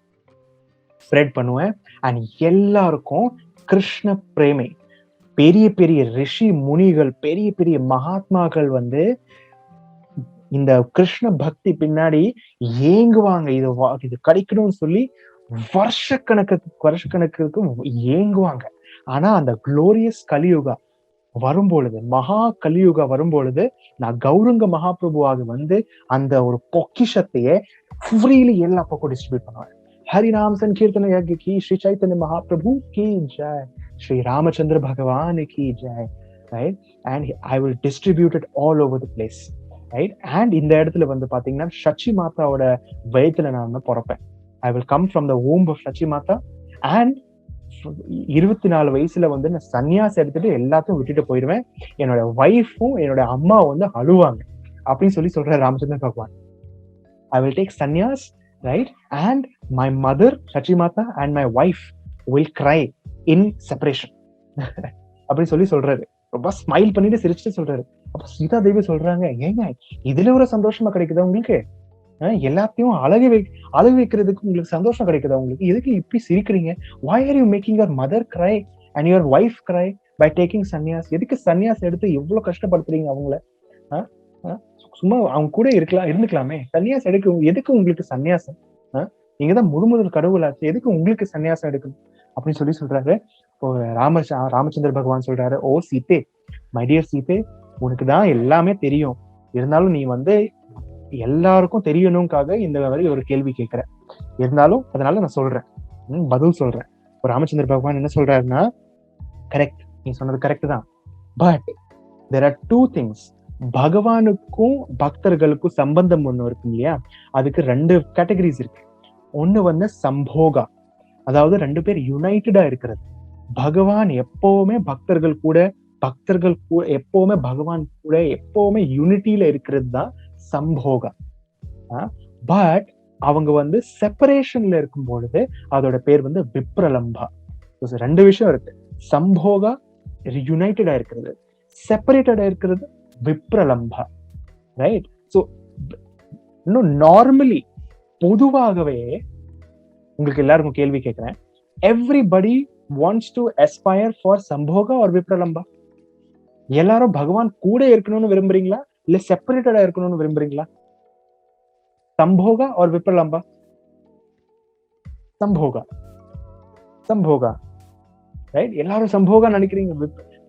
ஸ்ப்ரெட் பண்ணுவேன். அண்ட் எல்லாருக்கும் கிருஷ்ண பிரேமை, பெரிய பெரிய ரிஷி முனிகள், பெரிய பெரிய மகாத்மாக்கள் வந்து இந்த கிருஷ்ண பக்தி பின்னாடி ஏங்குவாங்க. இது கிடைக்கணும்னு சொல்லி வருஷக்கணக்கு ஏங்குவாங்க. ஆனா அந்த குளோரியஸ் கலியுகா வரும்பொழுது, மகா கலியுகா வரும்பொழுது, நான் கௌரங்க மகாபிரபுவாக வந்து அந்த ஒரு பொக்கிஷத்தையே ஃப்ரீலி எல்லா பக்கம் டிஸ்ட்ரிபியூட் பண்ணுவேன். ஹரிநாம் சங்கீர்த்தன யக்ஞ கி ஸ்ரீ சைத்தன்ய மகாபிரபு கி ஜெய், ஸ்ரீ ராமச்சந்திர பகவான் கி ஜெய், right? And I will distribute it all over the place, right? அண்ட் இந்த இடத்துல வந்து பாத்தீங்கன்னா சச்சி மாதாவோட வயித்துல நான் வந்து பிறப்பேன். I will come from the womb of Sachi Mata. And 24 வயசுல வந்து நான் சன்னியாசம் எடுத்துட்டு எல்லாத்தையும் விட்டுட்டு போயிடுவேன். என்னோட ஒய்ஃபும் என்னோட அம்மா வந்து அழுவாங்க அப்படின்னு சொல்ற Ramachandra Bhagavan. I will take sannyas, right? And my mother Sachi Mata and my wife will cry in separation அப்படின்னு சொல்றாரு. ரொம்ப ஸ்மைல் பண்ணிட்டு சிரிச்சுட்டு சொல்றாரு. அப்ப சீதா தேவி சொல்றாங்க, ஏங்க இதுல ஒரு சந்தோஷமா கிடைக்குதா உங்களுக்கு? எல்லாத்தையும் அழகு வைக்கிறதுக்கு உங்களுக்கு சந்தோஷம் கிடைக்குதா உங்களுக்கு? எதுக்கு இப்படி சிரிக்கிறீங்க? why are you making your mother cry and your wife cry by taking sannyas. எதுக்கு சன்னியாஸ் எடுத்து எவ்வளவு கஷ்டப்படுத்துறீங்க அவங்கள? சும்மா அவங்க கூட இருந்துக்கலாமே. சன்னியாஸ் எதுக்கு உங்களுக்கு சன்னியாசம்? நீங்க தான் முதல் கடவுளாச்சு, எதுக்கு உங்களுக்கு சன்னியாசம் எடுக்கணும் அப்படின்னு சொல்றாரு. இப்போ ராமச்சந்திர பகவான் சொல்றாரு, ஓ சீதே, மை டியர் சீதே, உனக்கு தான் எல்லாமே தெரியும், இருந்தாலும் நீ எல்லாருக்கும் தெரியணும்காக இந்த மாதிரி ஒரு கேள்வி கேட்கிற, இருந்தாலும் அதனால நான் சொல்றேன், பதில் சொல்றேன். இப்போ ராமச்சந்திர பகவான் என்ன சொல்றாருன்னா, கரெக்ட், நீ சொன்னது கரெக்ட் தான், but there are two things. பகவானுக்கும் பக்தர்களுக்கும் சம்பந்தம் ஒண்ணு இருக்கு இல்லையா, அதுக்கு 2 கேட்டகரிஸ் இருக்கு. ஒண்ணு சம்போகா, அதாவது 2 பேர் யுனைட்டடா இருக்கிறது. பகவான் எப்பவுமே பக்தர்கள் கூட எப்பவுமே பகவான் கூட எப்பவுமே யூனிட்டியில இருக்கிறது தான் சம்போகா. பட் அவங்க செப்பரேஷன்ல இருக்கும் பொழுது அதோட பேர் விப்ரலம்பா. 2 விஷயம் இருக்கு. சம்போகா யுனைட்டடா இருக்கிறது, செப்பரேட்டடா இருக்கிறது விப்ரலம்பா, ரைட்? சோ இன்னும் நார்மலி பொதுவாகவே உங்களுக்கு எல்லாருக்கும் கேள்வி கேட்கிறேன், everybody wants to aspire for sambhoga or vipralambha? எல்லாரும் பகவான் கூட இருக்கணும்னு விரும்புறீங்களா, இல்ல செப்பரேட்டடா இருக்கணும்னு விரும்புறீங்களா? சம்போகா ஆர் விப்ரலம்பா? சம்போகா, சம்போகா, ரைட்? எல்லாரும் சம்போகா நினைக்கிறீங்க,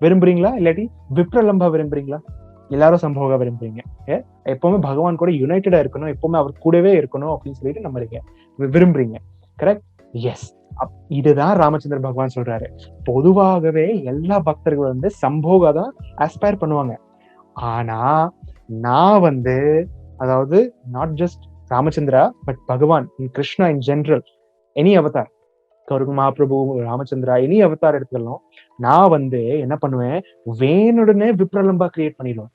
விரும்புறீங்களா, இல்லாட்டி விப்ரலம்பா விரும்புறீங்களா? எல்லாரும் சம்போகா விரும்புறீங்க. எப்பவுமே பகவான் கூட யுனைட்டடா இருக்கணும், எப்பவுமே அவர் கூடவே இருக்கணும் அப்படின்னு சொல்லிட்டு நம்புறீங்க, விரும்புறீங்க. கரெக்ட்? எஸ். இதுதான் ராமச்சந்திர பகவான் சொல்றாரு. பொதுவாகவே எல்லா பக்தர்கள் சம்போகா தான் ஆஸ்பயர் பண்ணுவாங்க. ஆனா நான் அதாவது நாட் ஜஸ்ட் ராமச்சந்திரா, பட் பகவான், கிருஷ்ணா இன் ஜெனரல், எனி அவதார், கௌரவ மகாபிரபு, ராமச்சந்திரா, எனி அவதார் எடுத்துக்கலாம், நான் என்ன பண்ணுவேன், வேணுடனே விப்ரலம்பா கிரியேட் பண்ணிடுவேன்,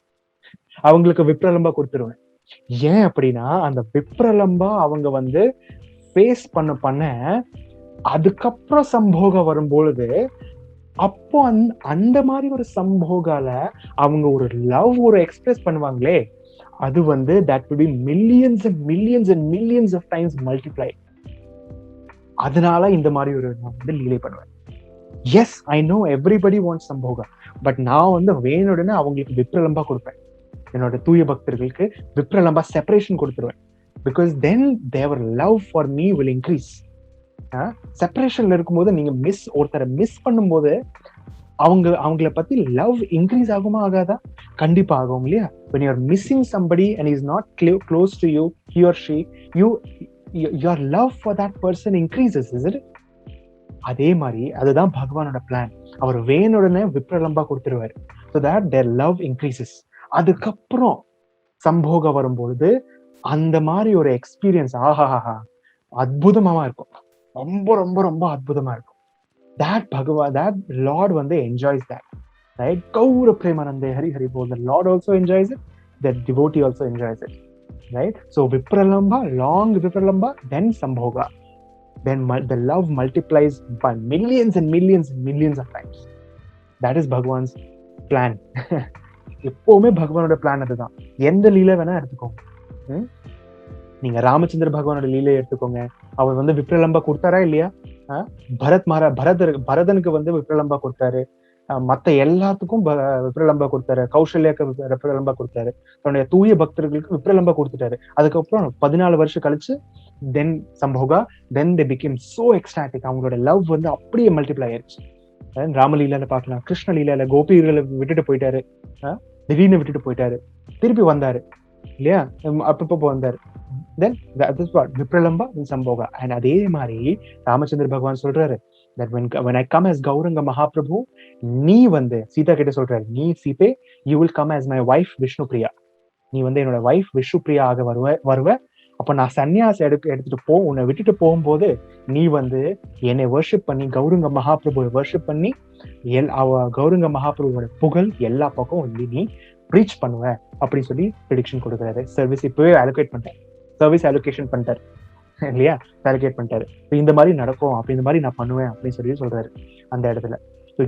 அவங்களுக்கு விப்ரலம்பா கொடுத்துருவேன். ஏன் அப்படின்னா, அந்த விப்ரலம்பா அவங்க ஃபேஸ் பண்ண அதுக்கப்புறம் சம்போகா வரும்பொழுது, அப்போ அந்த மாதிரி ஒரு சம்போகால அவங்க ஒரு லவ் எக்ஸ்பிரஸ் பண்ணுவாங்களே, அது that will be millions and millions and millions of times multiplied. அதனால இந்த மாதிரி ஒரு நான் லீலை பண்ணுவேன். Yes, I know everybody wants sambhoga, but நான் வேணுடனே அவங்களுக்கு விப்ரலம்பா கொடுப்பேன். என்னோட தூய பக்தர்களுக்கு விப்ரலம்பா செப்பரேஷன் கொடுத்துருவேன். Because then their love for me will increase. செப்பரேஷன்ல இருக்கும்போது நீங்க ஒருத்தரை மிஸ் பண்ணும்போது அவங்கள பத்தி லவ் இன்க்ரீஸ் ஆகுமா ஆகாதா? கண்டிப்பா ஆகும் இல்லையா? when you are missing somebody and he is not close to you, he or she, your love for that person increases, isn't it? அதே மாதிரி அதுதான் பகவானோட பிளான். அவர் வேணுடனே விப்ரலம்பா கொடுத்துருவாரு, so that their love increases. அதுக்கப்புறம் சம்போகா வரும்பொழுது அந்த மாதிரி ஒரு எக்ஸ்பீரியன்ஸ் ஆஹாஹா அற்புதமா இருக்கும், ரொம்ப ரொம்ப ரொம்ப அற்புதமா இருக்கும். that Lord enjoys that, right? Gaura Premanande Hari Hari Bol, the Lord also enjoys it, the devotee also enjoys it, right? So vipralamba, long vipralamba, then sambhoga, then the love multiplies by millions and millions and millions of times. That is Bhagwan's plan. எப்பவுமே பகவானோட plan அதுதான். எந்த லீலை வேணா எடுத்துக்கோங்க, நீங்க ராமச்சந்திர பகவானோட லீலையை எடுத்துக்கோங்க, அவர் விப்ரலம்பா கொடுத்தாரா இல்லையா? பரதனுக்கு விப்ரலம்பா கொடுத்தாரு, மத்த எல்லாத்துக்கும் விப்ரலம்பா கொடுத்தாரு, கௌசல்யாக்கு விப்ரலம்பா கொடுத்தாரு, தன்னுடைய தூய பக்தர்களுக்கு விப்ரலம்பா கொடுத்துட்டாரு. அதுக்கப்புறம் 14 வருஷம் கழிச்சு தென் சம்போகா, தென் they became so ecstatic. அவங்களோட லவ் அப்படியே மல்டிப்ளை ஆயிடுச்சு. ராமலீலால பாக்கலாம், கிருஷ்ண லீலால கோபிகளை விட்டுட்டு போயிட்டாரு, திடீர்னு விட்டுட்டு போயிட்டாரு, திருப்பி வந்தாரு இல்லையா? அப்பப்போ வந்தாரு. Then that is what விப்ரலம்பா and சம்போகா. and அதே மாதிரி ராமச்சந்திர பகவான் சொல்றாரு that when I come as Gauranga Mahaprabhu, நீ சீதா கிட்ட சொல்றாரு, நீ சீதே, you will come as my wife Vishnu Priya. நீ என்னோட வைஃப் விஷ்ணு பிரியா ஆக வருவ. அப்ப நான் சன்னியாச எடுத்துட்டு உன்னை விட்டுட்டு போகும்போது நீ என்னை வர்ஷிப் பண்ணி, கௌரங்க மகாபிரபுவை வர்ஷிப் பண்ணி, கௌரங்க மகாபிரபுவோட புகழ் எல்லா பக்கம் நீ ப்ரீச் பண்ணுவ அப்படின்னு சொல்லி ப்ரெடிக்ஷன் கொடுக்குறாரு. சர்வீஸ் இப்பவே சர்வீஸ் அலோகேஷன் பண்ணிட்டாரு இல்லையா? அலோகேட் பண்ணிட்டாரு. இந்த மாதிரி நடக்கும், அப்படி இந்த மாதிரி நான் பண்ணுவேன் அப்படின்னு சொல்லி சொல்றாரு அந்த இடத்துல.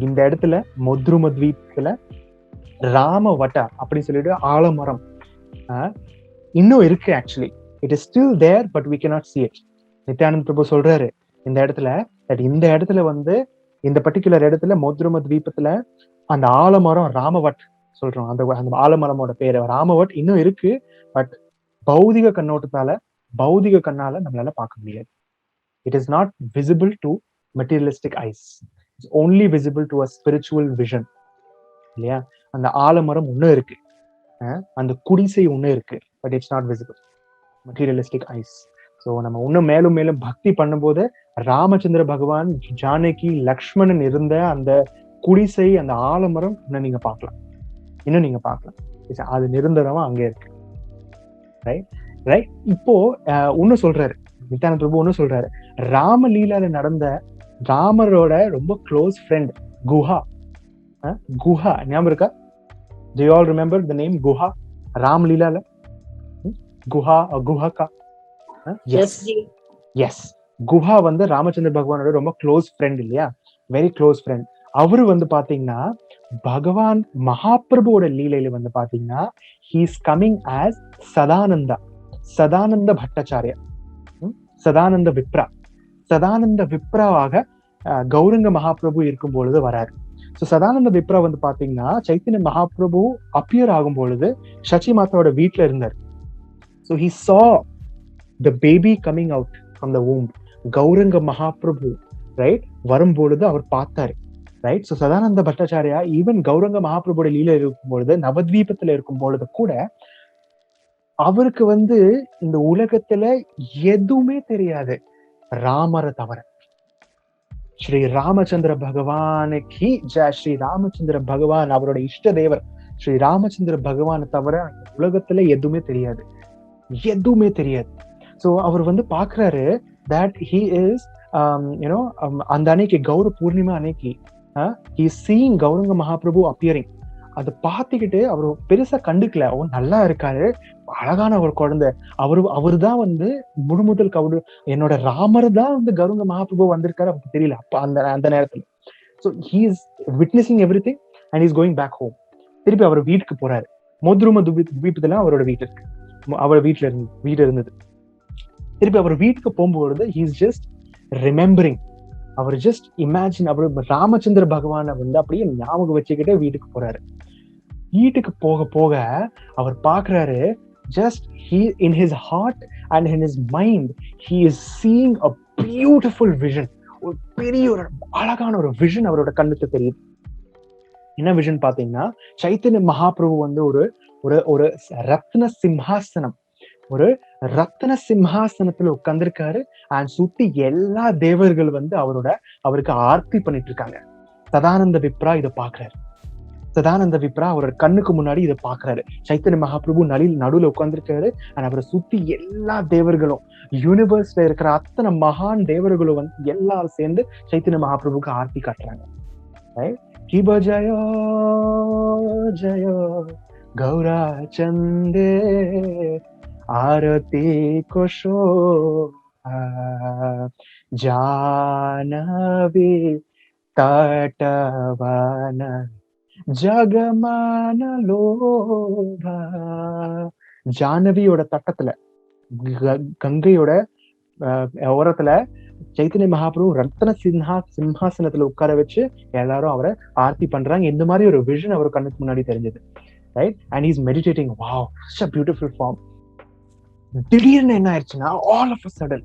இந்த இடத்துல மொத்ரும த்வீப்ல ராமவட்டா அப்படின்னு சொல்லிட்டு ஆலமரம் இன்னும் இருக்கு. Actually it is still there, but we cannot see it. Nityananda Prabhu சொல்றாரு இந்த இடத்துல இந்த இடத்துல இந்த பர்டிகுலர் இடத்துல மொத்ரும த்வீபத்துல அந்த ஆலமரம் ராமவட் சொல்றோம். அந்த அந்த ஆலமரமோட பேரு ராமவட் இன்னும் இருக்கு. பட் பௌதிக கண்ணோட்டத்தால, பௌதிக கண்ணால நம்மளால பார்க்க முடியாது. It is not visible to materialistic eyes. It's only visible to a spiritual vision. இல்லையா? அந்த ஆலமரம் ஒன்னும் இருக்கு, அந்த குடிசை ஒண்ணு இருக்கு, but it's not visible materialistic eyes. So நம்ம இன்னும் மேலும் மேலும் பக்தி பண்ணும்போது ராமச்சந்திர பகவான், ஜானகி, லக்ஷ்மணன் இருந்த அந்த குடிசை, அந்த ஆலமரம் இன்னும் நீங்க பார்க்கலாம், இன்னும் நீங்க பார்க்கலாம். அது நிரந்தரமா அங்கே இருக்கு. Right right. இப்போ ஒன்னு சொல்றாரு நித்யானந்த பிரபு, ஒன்னு சொல்றாரு, ராமலீலால நடந்த ராமரோட ரொம்ப க்ளோஸ் ஃப்ரெண்ட் குஹா. குஹா ஞாபகம் இருக்கா? Do you all remember the name Guha? ராமலீலால குஹா, குஹகா. எஸ், குஹா வந்து ராமச்சந்திர பகவானோட ரொம்ப க்ளோஸ் ஃப்ரெண்ட் இல்லையா? Very close friend. அவரு வந்து பாத்தீங்கன்னா பகவான் மகாபிரபுவோட லீலையில வந்து பாத்தீங்கன்னா he is coming as Sadananda, Sadananda Bhattacharya, Sadananda Vipraj. Sadananda விப்ராவாக Gauranga Mahaprabhu இருக்கும் பொழுது வராரு. ஸோ சதானந்த விப்ரா வந்து பாத்தீங்கன்னா சைத்தன்ய மகாபிரபு அப்பியர் ஆகும் பொழுது சச்சி மாதாவோட வீட்டுல இருந்தார். So he saw the baby coming out from the womb. Gauranga Mahaprabhu right வரும்பொழுது அவர் பார்த்தாரு. Right. So Sadananda Bhattacharya even Gauranga மகாபிரபுவோட லீல இருக்கும் பொழுது, நவத்வீபத்துல இருக்கும் பொழுது கூட அவருக்கு வந்து இந்த உலகத்துல எதுவுமே தெரியாது ராமரை தவிர. ஸ்ரீ ராமச்சந்திர பகவானுக்கு ஜெய். ஸ்ரீ ராமச்சந்திர பகவான் அவரோட இஷ்ட தேவர். ஸ்ரீ ராமச்சந்திர பகவானை தவிர உலகத்துல எதுவுமே தெரியாது, எதுவுமே தெரியாது. ஸோ அவர் வந்து பாக்குறாரு தட் ஹி இஸ் அந்த அன்னைக்கு கௌர பூர்ணிமா அன்னைக்கு he is seeing Gauranga Mahaprabhu appearing. அதை பார்த்துக்கிட்டு அவரு பெருசா கண்டுக்கல. அவன் நல்லா இருக்காரு, அழகான ஒரு குழந்தை, அவரு தான் வந்து முழுமுதல் கவுடு, என்னோட ராமர் தான் வந்து கௌரங்க மகாபிரபு வந்திருக்காரு அவருக்கு தெரியல அப்ப அந்த நேரத்துல. So he is witnessing everything and he is going back home. திருப்பி அவர் வீட்டுக்கு போறாரு. மோத்ரும துவீபத்துல அவரோட வீட்டு இருக்கு, அவர் வீடு இருந்தது. திருப்பி அவர் வீட்டுக்கு போகும்பொழுது he is just remembering, அவர் ஜஸ்ட் இமேஜின், அவர் ராமச்சந்திர பகவானை வந்து அப்படியே ஞாபகம் வச்சுக்கிட்டே வீட்டுக்கு போறாரு. வீட்டுக்கு போக போக அவர் பாக்குறாரு, just he in his heart and in his mind he is seeing a beautiful vision. ஒரு பெரிய ஒரு அழகான ஒரு விஷன் அவரோட கண்ணுக்கு தெரியுது. என்ன விஷன் பாத்தீங்கன்னா, சைத்தன்ய மகாபிரபு வந்து ஒரு ஒரு ரத்ன சிம்ஹாசனம், ஒரு ரத்ன சிம்ஹாசனத்துல உட்கார்ந்துருக்காரு. அண்ட் சுத்தி எல்லா தேவர்கள் வந்து அவருக்கு ஆர்த்தி பண்ணிட்டு இருக்காங்க. சதானந்த விப்ரா இதை பாக்குறாரு. சதானந்த விப்ரா அவரோட கண்ணுக்கு முன்னாடி இதை பாக்குறாரு. சைத்தன்ய மகாபிரபு நடுவுல உட்கார்ந்துருக்காரு. அண்ட் அவரை சுத்தி எல்லா தேவர்களும், யூனிவர்ஸ்ல இருக்கிற அத்தனை மகான் தேவர்களும் வந்து எல்லாரும் சேர்ந்து சைத்தன்ய மகாபிரபுக்கு ஆர்த்தி காட்டுறாங்க. கிப ஜயோ ஜயோ கௌரா சந்தே ஆரதி கோஷோ ஜானவி தட்டவன ஜகமான லோபா. ஜானவியோட தட்டத்துல, கங்கையோட ஓரத்துல சைத்தன்ய மகாபிரபு ரத்ன சிம்ஹாசனத்துல உட்கார வச்சு எல்லாரும் அவரை ஆர்த்தி பண்றாங்க. இந்த மாதிரி ஒரு விஷன் அவர் கண்ணுக்கு முன்னாடி தெரிஞ்சது. Right. And is meditating. Wow, such a beautiful form. திடீர்னு என்ன ஆயிடுச்சுன்னா, ஆல் ஆஃப் அ சடன்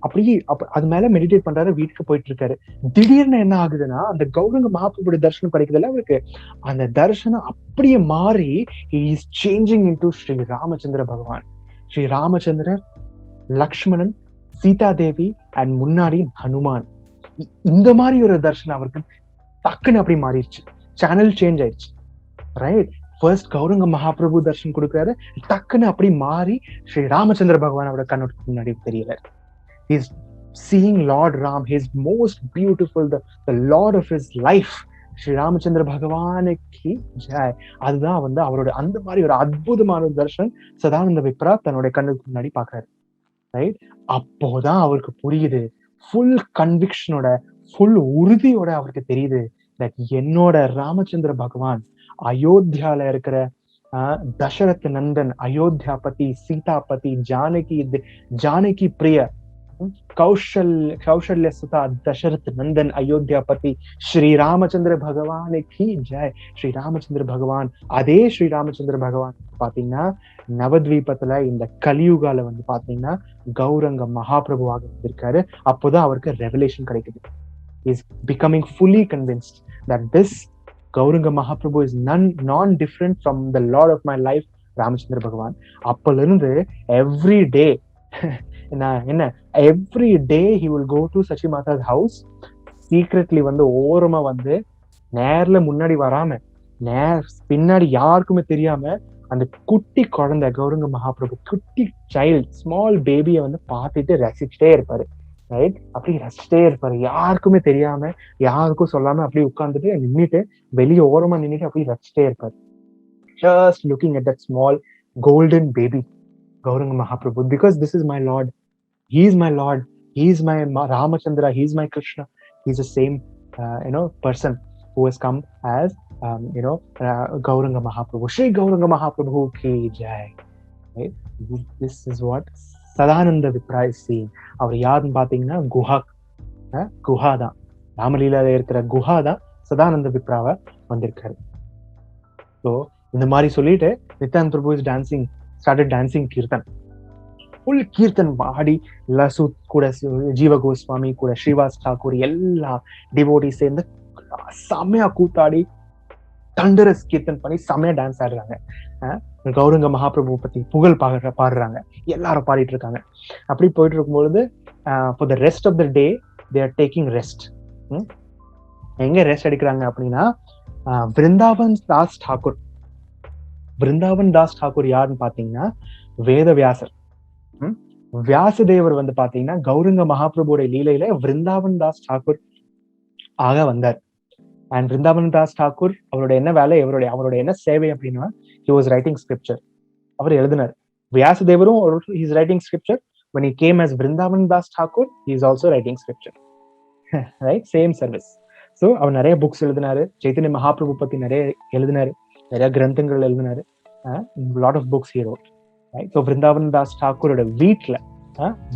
அப்படியே அது மேல மெடிடேட் பண்றாரு, வீட்டுக்கு போயிட்டு இருக்காரு. திடீர்னு என்ன ஆகுதுன்னா, அந்த கௌரங்க மகாபிரபுடைய தரிசனம் கிடைக்குதுல்ல அவருக்கு, அந்த தரிசனம் அப்படியே மாறி he is changing into Sri Ramachandra பகவான். ஸ்ரீ ராமச்சந்திரர், லக்ஷ்மணன், சீதா தேவி அண்ட் முன்னாடி ஹனுமான். இந்த மாதிரி ஒரு தரிசனம் அவருக்கு டக்குன்னு அப்படி மாறிடுச்சு. சேனல் சேஞ்ச் ஆயிடுச்சு. ரைட். ஃபர்ஸ்ட் கௌரங்க மகாபிரபு தர்ஷன் கொடுக்குறாரு, டக்குன்னு அப்படி மாறி ஸ்ரீ ராமச்சந்திர பகவானோட கண்ணோட்டத்துக்கு முன்னாடி தெரியல. He is seeing Lord Ram, his most beautiful, the Lord of his life. Sri Ramachandra பகவானுக்கு ஜெய். அதுதான் வந்து அவரோட அந்த மாதிரி ஒரு அற்புதமான தர்ஷன் சதானந்த விப்ரா தன்னுடைய கண்ணுக்கு முன்னாடி பாக்குறாரு. ரைட். அப்போதான் அவருக்கு புரியுது, ஃபுல் கன்விக்ஷனோட, ஃபுல் உறுதியோட அவருக்கு தெரியுது, தட் என்னோட ராமச்சந்திர பகவான் அயோத்தியால இருக்கிற தசரத் நந்தன், அயோத்தியா பத்தி, சீதா பத்தி, ஜானகி பிரிய, कौशल्य सुता दशरथ नंदन अयोध्यापति श्री रामचंद्र भगवान की जय. ஸ்ரீ ராமச்சந்திர பகவான், அதே ஸ்ரீ ராமச்சந்திர பகவான் பாத்தீங்கன்னா நவத்வீபத்துல இந்த கலியுகால வந்து பாத்தீங்கன்னா கௌரங்க மகாபிரபுவாக வந்திருக்காரு. அப்போதான் அவருக்கு ரெவலேஷன் கிடைக்குது. He is becoming fully convinced that this Gauranga Mahaprabhu is non-different from the Lord of my life, Ramachandra பகவான். அப்பல இருந்து every day every day he will go to Sachi Mata's house, secretly வந்து ஓரமா வந்து நேர்ல முன்னாடி வராம பின்னாடி யாருக்குமே தெரியாம அந்த குட்டி குழந்தை கௌரங்க மகாபிரபு குட்டி சைல்ட் ஸ்மால் பேபியை வந்து பார்த்துட்டு ரசிச்சுட்டே இருப்பாரு. ரைட், அப்படி ரசிச்சுட்டே இருப்பாரு, யாருக்குமே தெரியாம யாருக்கும் சொல்லாம அப்படி உட்கார்ந்துட்டு நின்னுட்டு வெளியே ஓரமா நின்னுட்டு அப்படி ரசிச்சுட்டே இருப்பாரு. Just looking at that small golden baby Gauranga Mahaprabhu, because this is my Lord, he is my Lord, he is my Ramachandra, he is my Krishna, he is the same person who has come as Gauranga Mahaprabhu. Shri Gauranga Mahaprabhu ki jai. Right? This is what Sadananda Vipra is seeing. அவர் யாருன்னு பாத்தீங்கன்னா குஹா தான், ராமலீலால இருக்கிற குஹா தான் சதானந்த விப்ராவ வந்திருக்காரு. So இந்த மாதிரி சொல்லிட்டு Nityananda Prabhu is dancing, started dancing kirtan, full kirtan பாடி லசுத் கூட ஜீவ கோஸ்வாமி கூட ஸ்ரீவாஸ் டாக்கூர் எல்லா டிவோட்டி சேர்ந்து செமையா கூத்தாடி தண்டரஸ் கீர்த்தன் பண்ணி செமையா டான்ஸ் ஆடுறாங்க. கௌரங்க மகாபிரபு பத்தி புகழ் பாடுறாங்க, எல்லாரும் பாடிட்டு இருக்காங்க. அப்படி போயிட்டு இருக்கும்பொழுது for the rest of the day they are taking rest. எங்க ரெஸ்ட் எடுக்கிறாங்க அப்படின்னா விருந்தாவன் தாஸ் டாக்கூர். விருந்தாவன் தாஸ் டாக்கூர் யாருன்னு பாத்தீங்கன்னா வேதவியாசர். வியாசதேவர் வந்து பாத்தீங்கன்னா கௌரங்க மகாபிரபுடைய லீலையில விருந்தாவன் தாஸ் டாக்கூர் ஆக வந்தார். அண்ட் விருந்தாவன் தாஸ் டாக்கூர் அவரோட என்ன வேலை, அவரோட என்ன சேவை அப்படின்னா he was writing scripture. அவர் எழுதினார். வியாசதேவரும் he is writing scripture. When he came as Vrindavan Das Thakur, he is also writing scripture. Right, same service. So அவர் நிறைய புக்ஸ் எழுதினாரு, சைத்தன்ய மகாபிரபு பத்தி நிறைய எழுதினாரு, நிறைய கிரந்தங்கள் எழுதினாரு. lot of books he wrote. Right, so Vrindavan Das Thakuரோட வீட்ல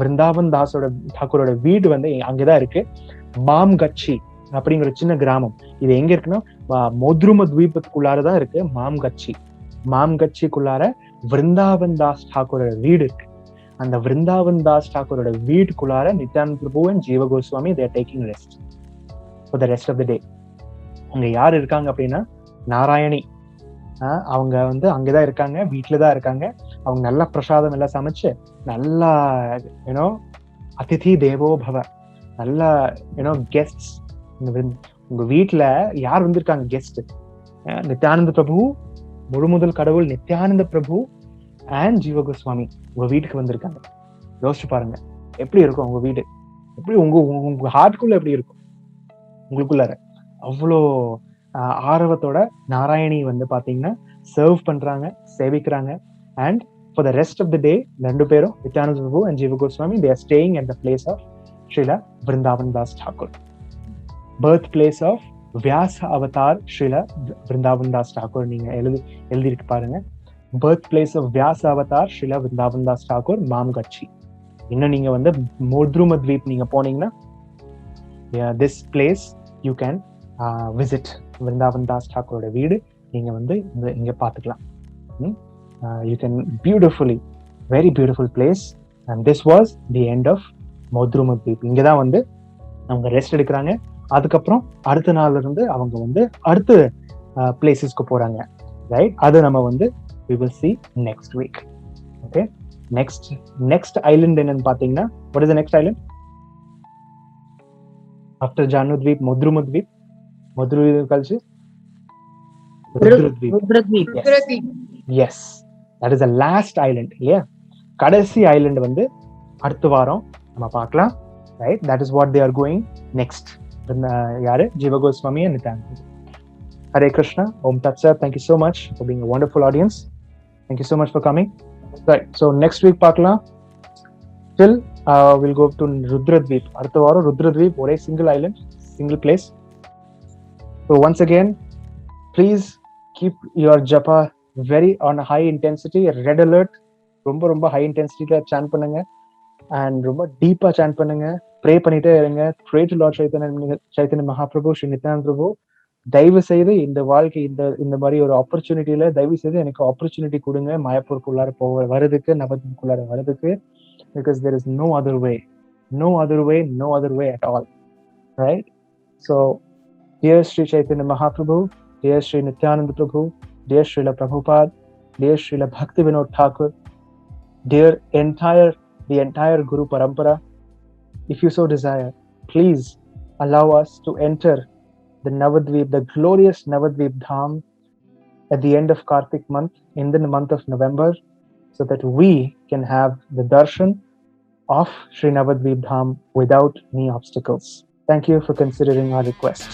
விருந்தாவன் தாக்கூரோட வீடு வந்து அங்கதான் இருக்கு. மாம்கச்சி அப்படிங்கிற சின்ன கிராமம். இது எங்க இருக்குன்னா மோத்ரும துவீபத்துக்குள்ளாரதான் இருக்கு மாம்கச்சி. மாம்கச்சிக்குள்ளார விருந்தாவன் தாஸ் டாக்கூரோட வீடு இருக்கு. அந்த விருந்தாவன் தாஸ் டாக்கூரோட வீட்டுக்குள்ளார நித்யானந்த பிரபு and ஜீவ Goswami they are taking rest for the rest of the day. அங்க யார் இருக்காங்க அப்படின்னா நாராயணி. அவங்க வந்து அங்கதான் இருக்காங்க, வீட்டுலதான் இருக்காங்க. அவங்க நல்லா பிரசாதம் எல்லாம் சமைச்சு நல்லா அதிதி தேவோ பவ, நல்லா கெஸ்ட். உங்க வீட்டுல யார் வந்திருக்காங்க கெஸ்ட்? நித்யானந்த பிரபு, முழுமுதல் கடவுள் நித்யானந்த பிரபு அண்ட் ஜீவ கோஸ்வாமி உங்க வீட்டுக்கு வந்திருக்காங்க. யோசிச்சு பாருங்க எப்படி இருக்கும் உங்க வீடு, எப்படி உங்க ஹார்ட்குள்ள எப்படி இருக்கும், உங்களுக்குள்ளார அவ்வளோ ஆர்வத்தோட நாராயணி வந்து பாத்தீங்கன்னா சர்வ் பண்றாங்க, சேவிக்கிறாங்க. And for the rest of the day ரெண்டு பேரும் Nityananda Prabhu and Jiva Goswami they are staying at the place of Srila Vrindavan Das Thakur, birth place of Vyasa avatar Srila Vrindavan Das Thakur. நீங்க எழுதிருக்கு பாருங்க, birth place of Vyasa avatar Srila Vrindavan Das Thakur Mamgachhi. இன்னும் நீங்க வந்து மோத்ரும த்வீப் நீங்க போனீங்கன்னா this place you can visit. Vrindavan Das டாக்கூரோட வீடு நீங்க வந்து இங்க பாத்துக்கலாம். You can beautifully, very beautiful place. And this was the end of Modadruma dwip. இங்கதான் வந்து அவங்க ரெஸ்ட் எடுக்கிறாங்க. அதுக்கப்புறம் அடுத்த நாள்ல இருந்து அவங்க வந்து அடுத்த பிளேசஸ்க்கு போறாங்க. ரைட், அது நம்ம வந்து we will see next week. Okay, next island என்னன்னு பாத்தீங்கன்னா, what is the next island after Janudweep? Modrumudweep கழிச்சு ருத்ரத்வீப். Yes, that is the last island. இல்லையா, கடைசி ஐலண்ட் வந்து அடுத்த வாரம் நம்ம பார்க்கலாம். Right, that is what they are going next. யாரு? ஜீவ Goswami and Nityananda. Hare Krishna, Om Tat Sat. Thank you so much for being a wonderful audience. Thank you so much for coming. Right, so next week பார்க்கலாம். Till we'll go to Rudradweep. அடுத்த வாரம் Rudradweep, ஒரே single island, single place. So once again, please keep your japa very on high intensity, red alert. ரொம்ப high intensity ல chant பண்ணுங்க. அண்ட் ரொம்ப டீப்பா சாண்ட் பண்ணுங்க, ப்ரே பண்ணிட்டே இருங்க. Pray to lord Chaitanya Mahaprabhu, Shri Nityananda Prabhu, தயவு செய்து இந்த வாழ்க்கை இந்த மாதிரி ஒரு ஆப்பர்ச்சுனிட்டியில தயவு செய்து எனக்கு ஆப்பர்ச்சுனிட்டி கொடுங்க, மாயப்பூருக்குள்ளார வரதுக்கு, நவத்வீப்குள்ளார வரதுக்கு. Because there is no other way at all, right? So dear Sri Chaitanya Mahaprabhu, dear Sri Nityananda Prabhu, dear Srila Prabhupada, dear Srila Bhakti Vinod Thakur, dear the entire Guru Parampara, if you so desire, please allow us to enter the Navadvip, the glorious Navadvip Dham at the end of Kartik month, in the month of November, so that we can have the darshan of Sri Navadvip Dham without any obstacles. Thank you for considering our request.